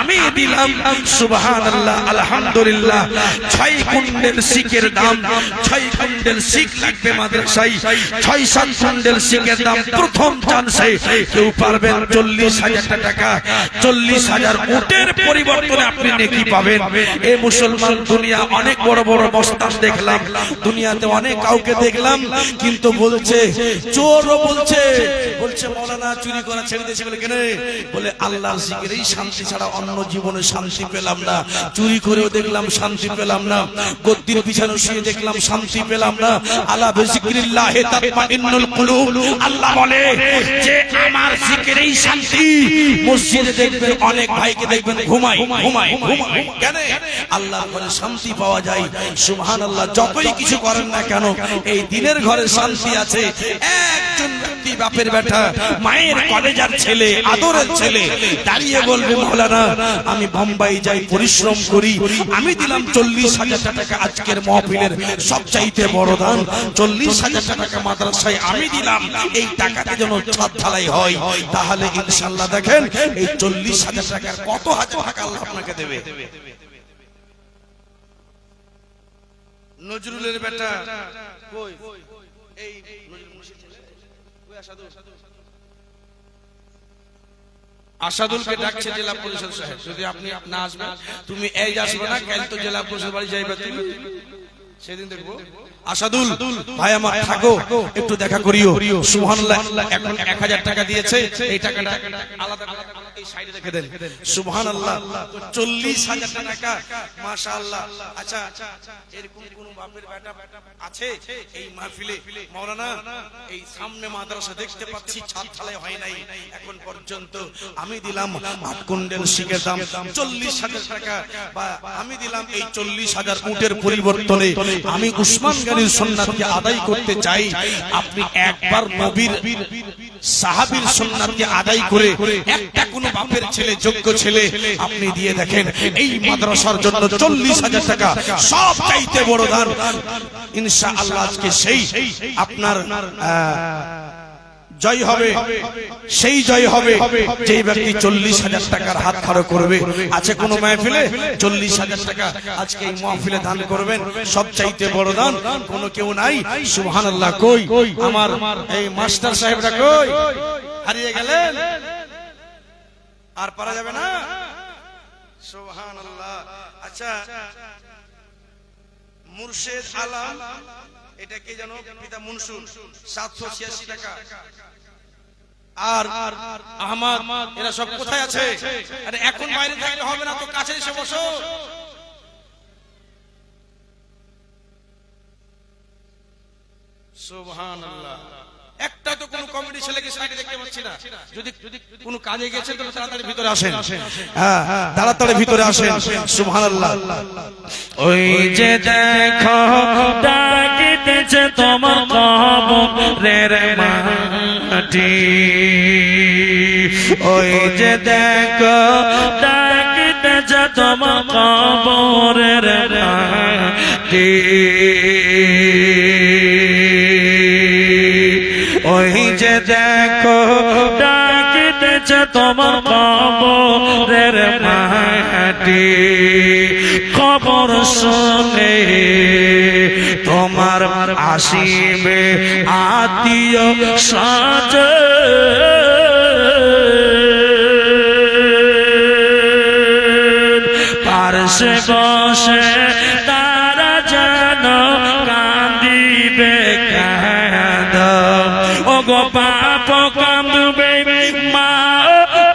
আমি দিলাম। সুবহানাল্লাহ, আলহামদুলিল্লাহ। 6 কুইন্টাল শিকের দাম, 6 কুইন্টাল শিক লাগবে মাদ্রাসায়, 6-7 কুইন্টাল শিকের দাম প্রথম চান্সে কেউ পারবেন 40,000 টাকা। 40,000 উটের পরিবর্তনে আপনি নেকি পাবেন। এ মুসলমান, দুনিয়া অনেক বড় বড় মস্তান দেখলাম, দুনিয়াতে অনেক কাউকে দেখলাম, কিন্তু বলছে চোরও বলছে মাওলানা চুরি করা ছেড়ে দিয়েছে বলে কেন? বলে আল্লাহর জিকিরেই শান্তি ছাড়া অন্য জীবনে শান্তি পেলাম না। চুরি করেও দেখলাম শান্তি পেলাম না, গদ্দির পিছনে শুয়ে দেখলাম শান্তি পেলাম না। আলা বিজিক্রিল্লাহি তাতমাইন্নুল কুলুব। আল্লাহ বলে যে আমার জিকিরেই শান্তি। মসজিদে দেখবেন অনেক ভাইকে দেখবেন ঘুমায় ঘুমায় ঘুমায়, কেন? আল্লাহর ঘরে শান্তি পাওয়া যায়। সুবহানাল্লাহ। যতই কিছু করেন না কেন এই দিনের ঘরে শান্তি আছে। একজন ব্যক্তি বাপের বেটা মায়ের কলেজার ছেলে, আদরের ছেলে দাঁড়িয়ে বলবে, মাওলানা আমি বোম্বাই যাই, পরিশ্রম করি, আমি দিলাম 40,000 টাকা আজকের মাহফিলের সবচাইতে বড় দান। 40,000 টাকা মাদ্রাসায় আমি দিলাম, এই টাকাতে যেন ছাদ ঢালাই হয়। তাহলে ইনশাআল্লাহ দেখেন এই 40,000 টাকার কত হাজার টাকা আল্লাহ আপনাকে দেবে। নজরুলের বেটা কই? এই নজরুল মুর্শিদ ছেলে কই? আসাদুলকে ডাকছে জেলা পরিষদ সাহেব, যদি আপনি না আসবেন, তুমি এই আসবে না, কাল তো জেলা পরিষদ বাড়ি যাইবে, তুমি সেদিন দেখবো। আসাদুল ভাই আমার থাকো, একটু দেখা করিও। সুবহানাল্লাহ। এখন 1,000 টাকা দিয়েছে, এই টাকাটা আলাদা এই সাইডে রেখে দেন। সুবহানাল্লাহ। 40,000 টাকা, মাশাআল্লাহ। আচ্ছা, এরকম কোন বাপের বেটা আছে এই মাহফিলে? মাওলানা এই সামনে মাদ্রাসা দেখতে পাচ্ছি, ছাদ ঢালাই হয় নাই এখন পর্যন্ত, আমি দিলাম 8 কুইন্টাল শিকের দাম 40,000 টাকা, বা আমি দিলাম এই 40,000 উটের পরিবর্তনে আমি উসমান গানির সুন্নাতকে আদায় করতে চাই। আপনি একবার নবীর সাহাবীর সুন্নাতকে আদায় করে একটা কোন বাপের ছেলে, যোগ্য ছেলে আপনি দিয়ে দেখেন, এই মাদ্রাসার জন্য 40,000 টাকা সব চাইতে বড় দান। ইনশাআল্লাহ আজকে সেই আপনার জয় হবে, সেই জয় হবে যেই ব্যক্তি 40,000 টাকার হাত খাড়া করবে। আছে কোন মাহফিলে 40,000 টাকা আজকে এই মাহফিলে দান করবেন? সবচাইতে বড় দান কোন কেউ নাই। সুবহানাল্লাহ। কই আমার এই মাস্টার সাহেবরা কই? হারিয়ে গেলেন, আর পারা যাবে না। সুবহানাল্লাহ। আচ্ছা, মুর্শিদ আলম, এটা কে জানো? পিতা মনসুর, 786 টাকা। আর আহমদ, এরা সব কোথায় আছে? আরে এখন বাইরে থাকলে হবে না, তো কাছে এসে বসো। সুবহানাল্লাহ। একটা তো কোন কমিটি ছেলেকে সাইডে দেখতে পাচ্ছি না। যদি কোন কাজে গেছে তো তাড়াতাড়ি ভিতরে আসেন। হ্যাঁ, তাড়াতাড়ি ভিতরে আসেন। সুবহানাল্লাহ। ওই যে দেখো ডাকিতেছে তোমার কবরের মাটি, ওই যে দেখো ডাকিতেছে তোমার কবরের মাটি, ওই যে দেখো ডাকিতেছে তোমার কবরের মাটি। মাটি খবর শুনে তোমার আসিবে আত্মীয় স্বজন পার্শ্বে বসে তারা যেন কান্দিবে কাঁদ ও গো বাপ কাঁদবে মা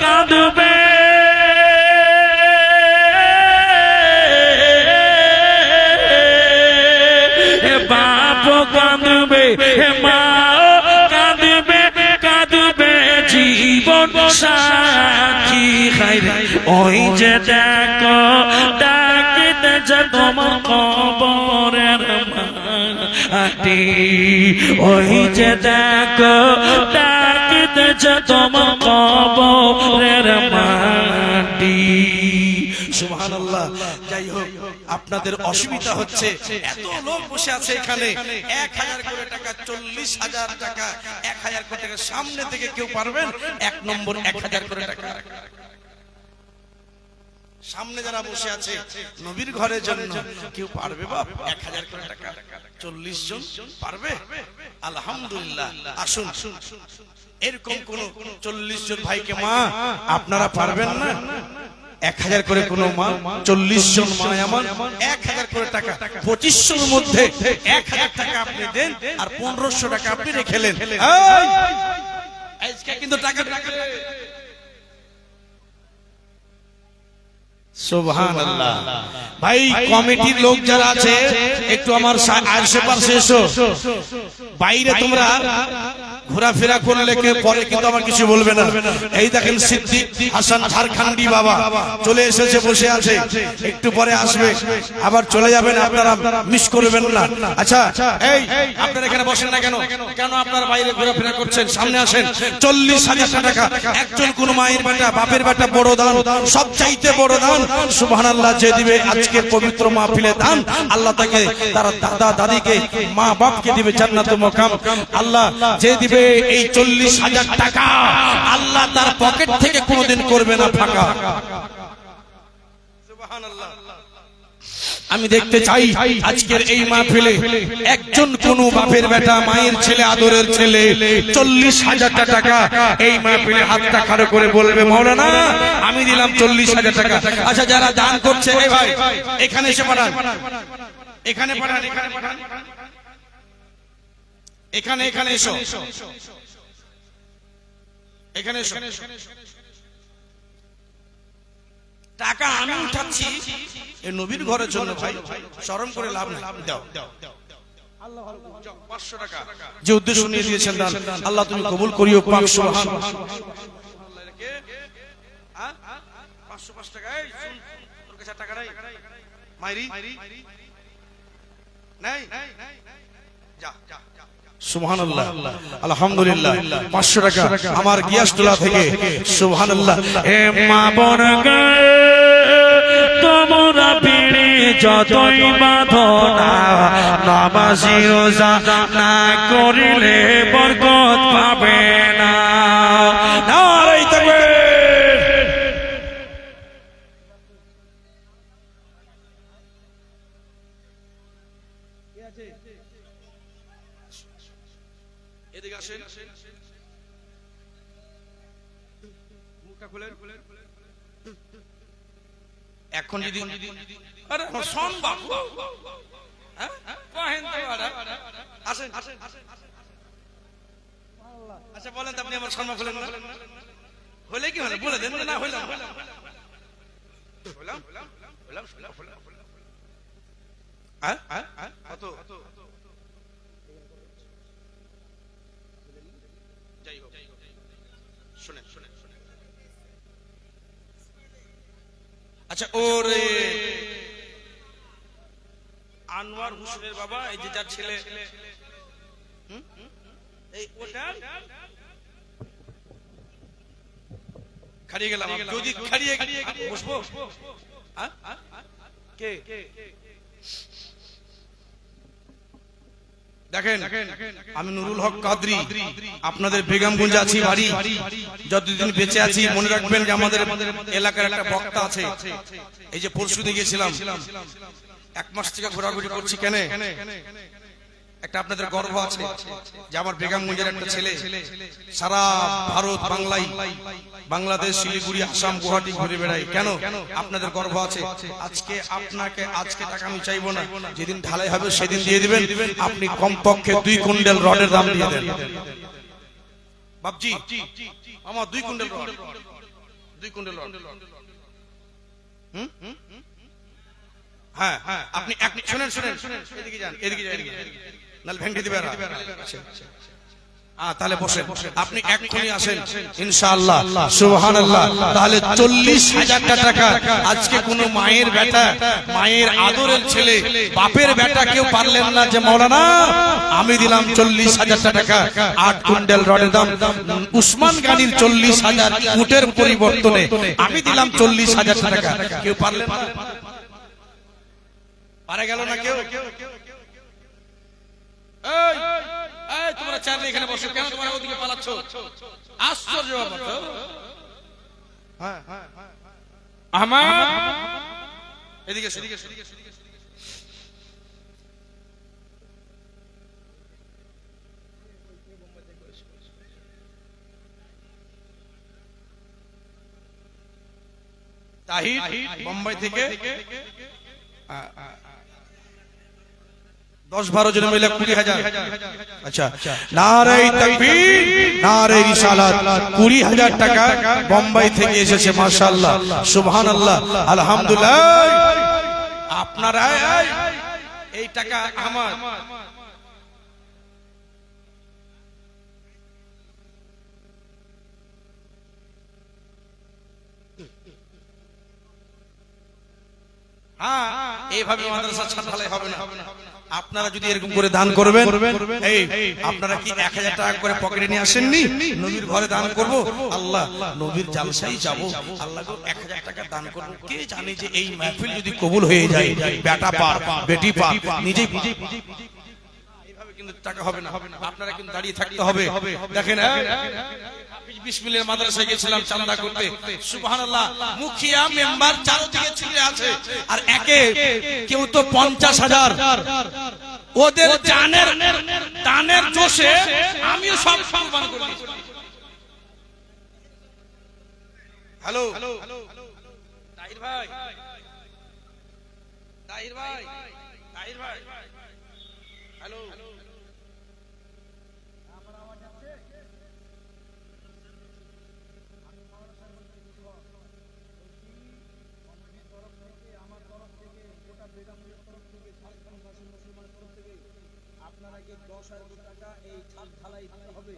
কাঁদবে বাপ কাঁদবে মা কাঁদবে কাঁদবে জীবন সাথী খাইরে ওই যে দেখো ডাকিতে যে তোমার কবরের মাটি ওই যে দেখো ডাকিতে যে তোমার কবরের মাটি। সুবহানাল্লাহ। যাই হোক, আপনাদের অসুবিধা হচ্ছে, এত লোক বসে আছে এখানে, 1000 করে টাকা, 40,000 টাকা, 1000 করে টাকা, সামনে থেকে কেউ পারবেন? 1 নম্বর 1000 করে টাকা সামনে যারা বসে আছে নবীর ঘরের জন্য কেউ পারবে বাপ? 1000 করে টাকা 40 জন পারবে? আলহামদুলিল্লাহ। আসুন, এরকম কোন 40 জন ভাইকে মা আপনারা পারবেন না? 1000 করে কোন মা, 40 জন মা আমার 1000 করে টাকা, 2500 মধ্যে 1000 টাকা আপনি দেন আর 1500 টাকা আপনি রেখেলেন। আজকে কিন্তু টাকা সুবহানাল্লাহ। ভাই কমিটির লোক যারা আছে একটু আমার আশেপাশে এসো। বাইরে তোমরা ঘোরাফেরা করলে কে পরে কিন্তু আমার কিছু বলবে না। এই দেখেন সিদ্দিক হাসান ঝাড়খণ্ডী বাবা চলে এসেছে, বসে আছে, একটু পরে আসবে, আবার চলে যাবেন, আপনারা মিস করবেন না। আচ্ছা, এই আপনারা এখানে বসেন না কেন? কেন আপনারা বাইরে ঘোরাফেরা করছেন? সামনে আসেন। 40,000 টাকা একজন কোন মায়ের বেটা, বাপের বেটা বড় দান, সবচাইতে বড় দান। সুবহানাল্লাহ। যে দিবে আজকের পবিত্র মাহফিলে দান, আল্লাহ তাকে, তার দাদা দাদিকে, মা বাপকে দিবে জান্নাতুল মাকাম। আল্লাহ যে দিবে এই 40,000 টাকা, আল্লাহ তার পকেট থেকে কোনোদিন করবে না ফাঁকা। সুবহানাল্লাহ। আমি দেখতে চাই আজকের এই মাহফিলে একজন কোন বাপের বেটা, মায়ের ছেলে, আদরের ছেলে 40,000 টাকা এই মাহফিলে হাতটা খাড়া করে বলবে মাওলানা আমি দিলাম 40,000 টাকা। আচ্ছা, যারা দান করছে এই ভাই এখানে এসে পাঠান, এখানে পাঠান, এখানে পাঠান, এখানে এখানে এসো, এখানে এসো। টাকা আমি উঠাচ্ছি এই নবীর ঘরের জন্য ভাই, শরম করে লাভ নেই। দাও 500 টাকা যে উদ্দেশ্য নিয়ে দিয়েছেন দান, আল্লাহ তুমি কবুল করিও পাক। সুবহানাল্লাহ। 505 টাকা। এই শুন, তোর কাছে টাকা নাই? মাইরি নাই? যা। সুবহানাল্লাহ, আলহামদুলিল্লাহ। 500 টাকা আমার গিয়াসটোলা থেকে। সুবহানাল্লাহ। এ মা বোন গে তোমরা পিড়ি যতই বাঁধো না, নামাজি রোজা না করিলে বরকত পাবে না। নারে তাকবীর। এদিকে আসেন, মুখটা খুলেন। এখন যদি আরে শোন বাবু, হ্যাঁ কহেন তো আসেন। আচ্ছা বলেন তো, আপনি আমার সম্মান খুলেন না? হলে কি হলো বলে দেন না? হইলাম কত? যাই হোক, শুনেন। আচ্ছা, ওরে আনোয়ার হোসেনের বাবা, এই যে যার ছেলে, এই ওটা খাড়িয়ে গেলাম, যদি খাড়িয়ে বসবো। কে দেখেন, আমি নুরুল হক কাদরি, আপনাদের বেগমগঞ্জে আছি বাড়ি। যতদিন বেঁচে আছি মনে রাখবেন যে আমাদের এলাকার একটা বক্তা আছে। এই যে পরশুদিন গেছিলাম, 1 মাস থেকে ঘোরাঘুরি করছি। কেন? একটা আপনাদের গর্ব আছে যে আমার বেগমগঞ্জের একটা ছেলে সারা ভারত, বাংলাদেশ, শিলিগুড়ি, আসাম, গুয়াহাটি ঘুরে বেড়ায়। কেন? আপনাদের গর্ব আছে। আজকে আপনাকে আজকে টাকা আমি চাইবো না, যেদিন ঢালাই হবে সেদিন দিয়ে দিবেন। আপনি কমপক্ষে 2 কুইন্টাল রডের দাম দিয়ে দেন। বাপজি, আমার 2 কুইন্টাল রড, 2 কুইন্টাল রড। হ্যাঁ, আপনি শুনেন, এদিকে যান, এদিকে যান, নাল ভেঙে দিবেন। তাহলে বসেন, আপনি এক্ষুনি আসেন ইনশাআল্লাহ, সুবহানাল্লাহ। তাহলে 40,000 টাকা আজকে কোন মায়ের বেটা, মায়ের আদরের ছেলে, বাপের বেটা কেউ পারলেন না যে মাওলানা আমি দিলাম 40,000 টাকা। 8 কুইন্টাল রডের দাম উসমান গানির 40,000 উটের পরিবর্তনে আমি দিলাম 40,000 টাকা। কেউ পারলেন না? পারে গেল না কেউ? এই তোমরা চাইলে এখানে বসো, কেন তোমরা ওদিকে পালাচ্ছ? আশ্চর্য ব্যাপার তো। আমার এদিকে তাহির বোম্বাই থেকে 10-12 জন মিলে 20,000। আচ্ছা, নারে তাকবীর, নারে রিসালাত। 20,000 টাকা বোম্বাই থেকে এসেছে। মাশাআল্লাহ, সুবহানাল্লাহ, আলহামদুলিল্লাহ। আপনারা এই টাকা আমার এইভাবে মাদ্রাসা ছাড়ালে হবে না। আপনারা যদি এরকম করে দান করবেন, এই আপনারা কি 1000 টাকা করে পকেটে নিয়ে আসেননি? নবীর ঘরে দান করব, আল্লাহ নবীর জালসায় যাব, আল্লাহ 1000 টাকা দান করব। কে জানে যে এই মাহফিল যদি কবুল হয়ে যায়, বেটা পার, বেটি পার, নিজেই এইভাবে কিন্তু টাকা হবে না। আপনারা কিন্তু দাঁড়িয়ে থাকতে হবে। দেখেন, বিসমিল্লাহ মাদ্রাসায় গেছিলাম চাঁদা করতে, সুবহানাল্লাহ, মুখিয়া মেম্বার চারদিকে ছিঁড়ে আছে, আর একে কেউ তো 50,000। ওদের দানের জোশে আমিও সব সম্মান করি। হ্যালো তাহির ভাই, তাহির ভাই, তাহির ভাই, হ্যালো। আপনাকে 10,000 টাকা এই ছাদ ঢালাই দিতে হবে।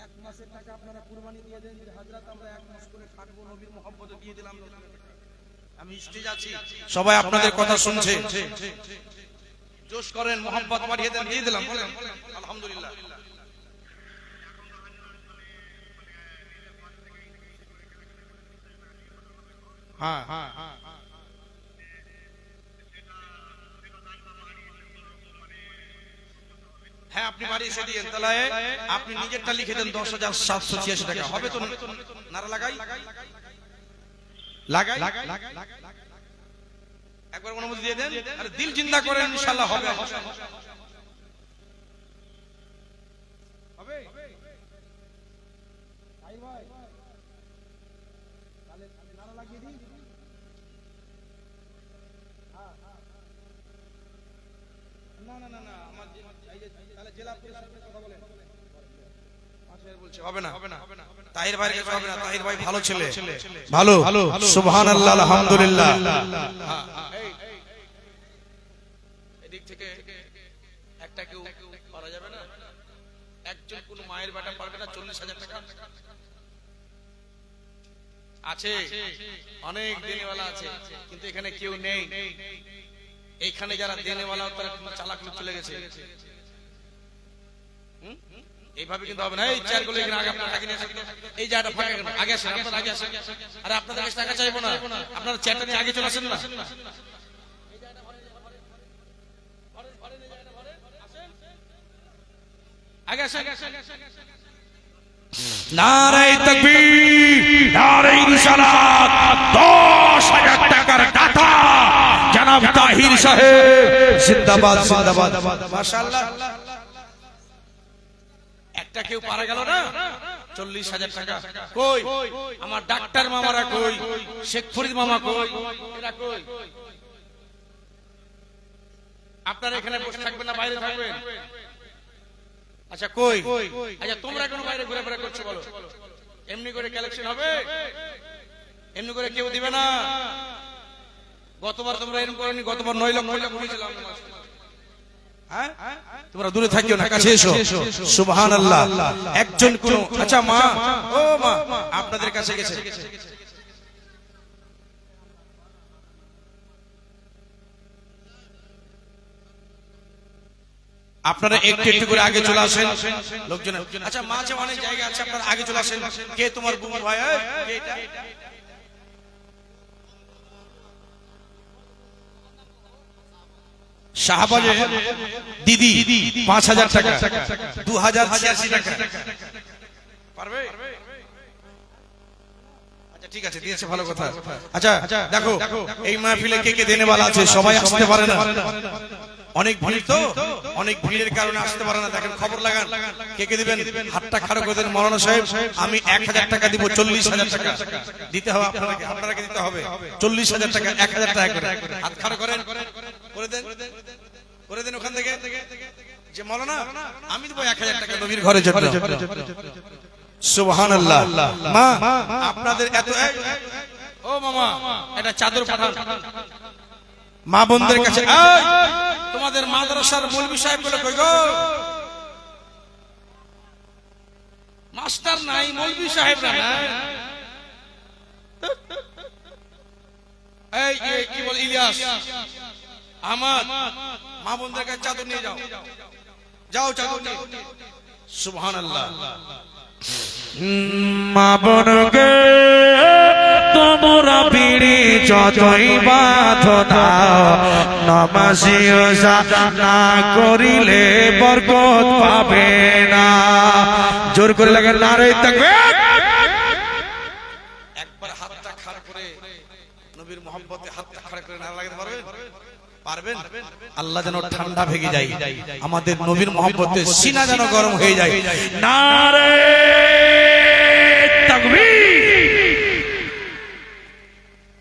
1 মাসের টাকা আপনারা কুরবানি দিয়ে দেন। হযরত আমরা 1 মাস করে থাকবো, নবীর মহব্বতে দিয়ে দিলাম। আমি স্টেজ আছি, সবাই আপনাদের কথা শুনছে, জোশ করেন, মহব্বত বাড়িয়ে দেন, দিয়ে দিলাম। বলেন আলহামদুলিল্লাহ। হ্যাঁ, হ্যাঁ, আপনি বাড়ি এসে দিয়েন। তাহলে আপনি নিজেরটা লিখে দেন 10,786 টাকা। হবে তো? নারা লাগাই একবার অনুমতি দিয়ে দেন, আর দিল জিন্দা করেন, ইনশাআল্লাহ হবে। হবে না, তাহির ভাইয়ের কাছে হবে না। তাহির ভাই ভালো ছেলে, ভালো, সুবহানাল্লাহ, আলহামদুলিল্লাহ। এদিক থেকে একটা কেউ পারা যাবে না? একজন কোন মায়ের বেটা পারবে না? 40,000 টাকা আছে, অনেক দেনেওয়ালা আছে, কিন্তু এখানে কেউ নেই। এইখানে যারা দেনেওয়ালা তারা চালাক লোক চলে গেছে। এইভাবে কিন্তু হবে না। এই চেয়ারগুলো এখানে আগে আপনারা আগে নিয়ে আসেন। এই জায়গাটা ফাঁকা কেন? আগে আসেন, আপনারা আগে আসেন। আরে আপনাদের কাছে টাকা চাইবো না, আপনারা চেয়ারটা নিয়ে আগে চলে আসেন না। আগে আসেন। নারায়ে তাকবীর, নারায়ে রিসালাত। 10,000 টাকার দাতা জনাব তাহির সাহেব জিন্দাবাদ জিন্দাবাদ মাশাআল্লাহ। একটা কেউ পারা গেল না 40,000 টাকা। কই আমার ডাক্তার মামারা, কই শেখ ফরিদ মামা, কই এরা কই? আপনারা এখানে বসে থাকবেন না বাইরে থাকবেন? আচ্ছা কই? আচ্ছা তোমরা কোনো বাইরে ঘোরাফেরা করছো বলো? এমনি করে কালেকশন হবে? এমনি করে কেউ দিবে না। গতবার তোমরা এরকম করনি, গতবার 9 লক্ষ টাকা নিয়েছিলাম। হ্যাঁ তোমরা দূরে থাকিও না, কাছে এসো। সুবহানাল্লাহ। একজন কোন, আচ্ছা মা, ও মা আপনাদের কাছে গেছে। আপনারা একটু একটু করে আগে চলে আসেন লোকজন। আচ্ছা মাঝে অনেক জায়গা আছে, আপনারা আগে চলে আসেন। কে তোমার বুবু ভাই? কে এটা? শাহবাজে দিদি 5,000 টাকা, 2,086 টাকা পারবে? আচ্ছা ঠিক আছে, দিয়েছে, ভালো কথা। আচ্ছা দেখো এই মাহফিলে কে কে দেনে वाला আছে? সবাই আসতে পারে না, অনেক ভিড় তো, অনেক ভিড়ের কারণে আসতে পারে না। দেখেন খবর লাগান কে কে দিবেন। হাতটা খাড়া করে দেন। মাওলানা সাহেব আমি 1,000 টাকা দিব, 40,000 টাকা দিতে হবে আপনাকে, আপনাকে দিতে হবে 40,000 টাকা, 1,000 টাকা করে হাত খাড়া করেন, করে দেন, করে দেন ওখান থেকে যে মাওলানা আমি দেব 1,000 টাকা নবীর ঘরের জন্য। সুবহানাল্লাহ। মা আপনাদের এত, ও মামা এটা চাদর পাঠান মা বোনদের কাছে। তোমাদের মাদ্রাসার মৌলভী সাহেব বলে কই গো? মাস্টার নাই, মৌলভী সাহেব না। এই কি বল ইলিয়াস আহমদ, মা বোনদের কাছে চাদর নিয়ে যাও, যাও চাদর নিয়ে। সুবহানাল্লাহ। মা বোনকে তোমরা পিড়ি যতই বাঁধো না, নামাজি রোজা না করিলে বরকত পাবে না। জোর করে লাগেন নারায়ে তাকবীর। একবার হাতটা খাড়া করে নবীর মহব্বতে হাতটা খাড়া করে নারা লাগাতে পারবেন? পারবেন? আল্লাহ যেন ঠান্ডা ভেঙে যায়, আমাদের নবীর মহব্বতে সিনা যেন গরম হয়ে যায়। নারায়ে তাকবীর।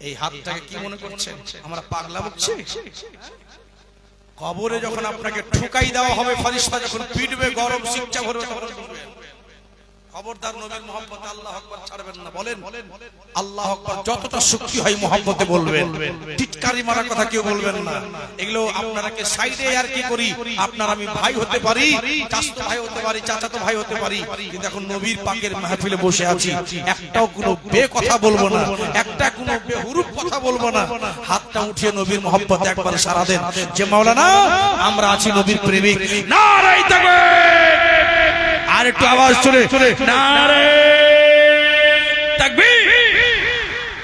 এই হাতটাকে কি মনে করছেন আমরা পাগলা বকছি? কবরে যখন আপনাকে ঠুকাই দেওয়া হবে, ফেরেশতা যখন পিটবে, গরম শিক্ষা ভরবে, তখন বুঝবেন। খবরদার নবীর মহব্বতে আল্লাহু আকবার ছাড়বেন না। বলেন আল্লাহু আকবার যতটা শক্তি হয় মহব্বতে বলবেন, টিটকারি মারা কথা কেউ বলবেন না। এগুলো আপনারাকে সাইডে আর কি করি, আপনার আমি ভাই হতে পারি, চাচাতো ভাই হতে পারি, চাচাতো ভাই হতে পারি, কিন্তু এখন নবীর পাকের মাহফিলে বসে আছি, একটাও কোনো বে কথা বলবো না, একটা কোনো বেহুরুপ কথা বলবো না। হাতটা উঠিয়ে নবীর মহব্বতে একবার সারা দেন যে মাওলানা আমরা আছি নবীর প্রেমিক। নারায়ে তাকবীর। আর একটু আওয়াজ চলে, নারায়ে তাকবীর।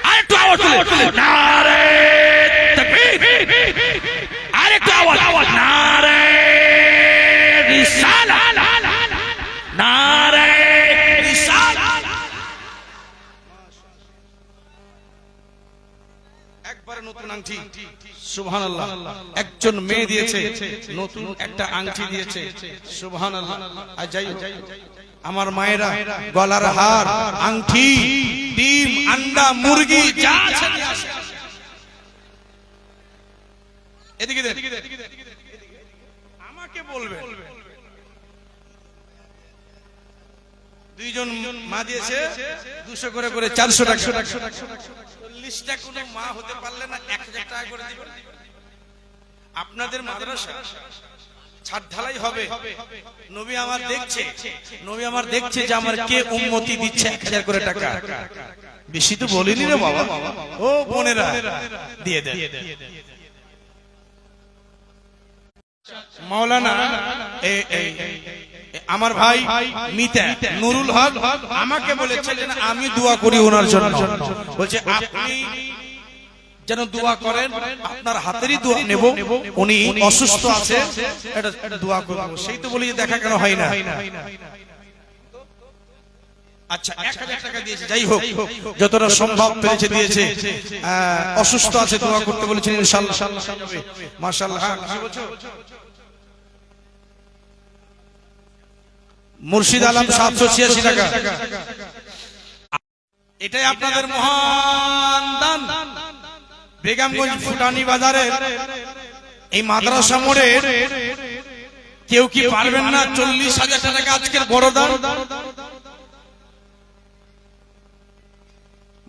আর একটু আওয়াজ চলে, নারায়ে তাকবীর। আর একটু আওয়াজ, নারায়ে রিসালাত, নারায়ে রিসালাত। একবারে নতুন আংটি। সুবহানাল্লাহ। একজন মেয়ে দিয়েছে নতুন একটা আংটি দিয়েছে। সুবহানাল্লাহ। আর যাই হোক, আমার মায়েরা গলার হার, আংটি, ডিম, আন্ডা, মুরগি যা আছে নিয়ে আসে। এদিকে দেন, আমাকে বলবে। দুইজন মা দিয়েছে 200 করে করে 400 টাকা। 40টা কোনো মা হতে পারলে না 1,000 টাকা করে দিবেন। আপনাদের মাদ্রাসা ছাদ ঢালাই হবে, নবী আমার দেখছে, নবী আমার দেখছে যে আমার কে উম্মতি দিচ্ছে 1,000 করে টাকা। বেশি তো বলিনি রে বাবা, ও বোনেরা দিয়ে দেন। মাওলানা আমার ভাই মিতা নুরুল হক আমাকে বলেছিলেন আমি দোয়া করি ওনার জন্য। বলছে আপনি যেন দোয়া করেন, আপনার হাতেরই দোয়া নেব, উনি অসুস্থ আছে, এটা দোয়া করব। সেই তো বলি যে দেখা কেন হয় না। আচ্ছা 1000 টাকা দিয়েছে, যাই হোক যতটা সম্ভব পেরেছে দিয়েছে। অসুস্থ আছে, দোয়া করতে বলেছেন, ইনশাআল্লাহ মাশাআল্লাহ। হ্যাঁ কি বলছো? মুর্শিদ আলম 786 টাকা। এটাই আপনাদের মহান দান। বেগমগঞ্জ ফুটানি বাজারে এই মাদ্রাসা মোড়ে কেউ কি পারবেন না 40,000 টাকা আজকের বড় দান?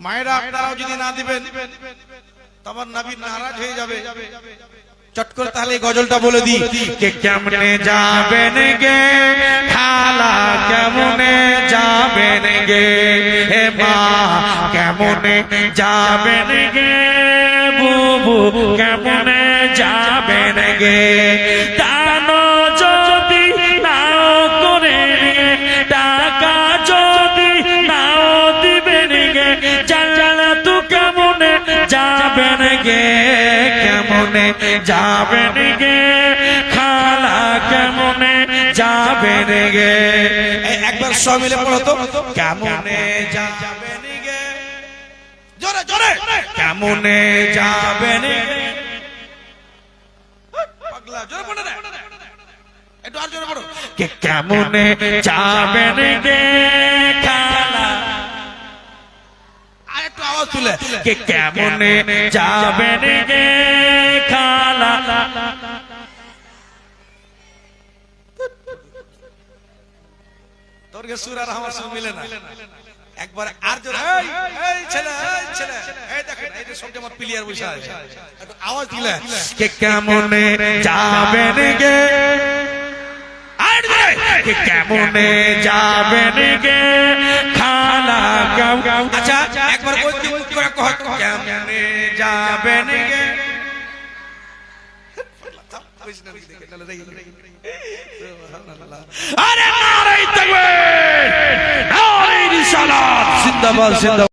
মায়েরা আপনারাও যদি না দিবেন তোমার নবী নারাজ হয়ে যাবে। চট করে তাহলে এই গজলটা বলে দিই। কে কেমনে যাবেন গে খালা, কেমনে যাবেন গে হে মা, কেমনে যাবেন গে বুবু, কেমনে যাবেন গে। দান যদি নাও করে টাকা যদি নাও দিবেন গে, জানা তু কেমনে যাবেন গে, কেমনে যাবেন গে খালা, কেমনে যাবেন গে। একবার সব মিলে পড়ো তো, কেমনে যাবেন গে, জোরে জোরে, কেমনে যাবেন গে। পাগলা জোরে পড়ো না, একটু আর জোরে পড়ো। কে কেমনে যাবেন গে খালা, আর একটু আওয়াজ তুলে, কে কেমনে যাবেন গে খালা। তোর গে সুর আর আমার সুর মিলে না। একবার আর জোরে, এই ছেলে, এই ছেলে, এই দেখেন এই যে সব আমার প্লেয়ার বসে আছে, একটু আওয়াজ দিলে, কে কেমনে যাবেন গে, আর জোরে, কে কেমনে যাবেন গে খালা। আচ্ছা একবার বই কি মুখ করে কহ, কেমনে যাবেন গে। আরে নারে তাকবীর, নারে রিসালাত, জিন্দাবাদ জিন্দাবাদ।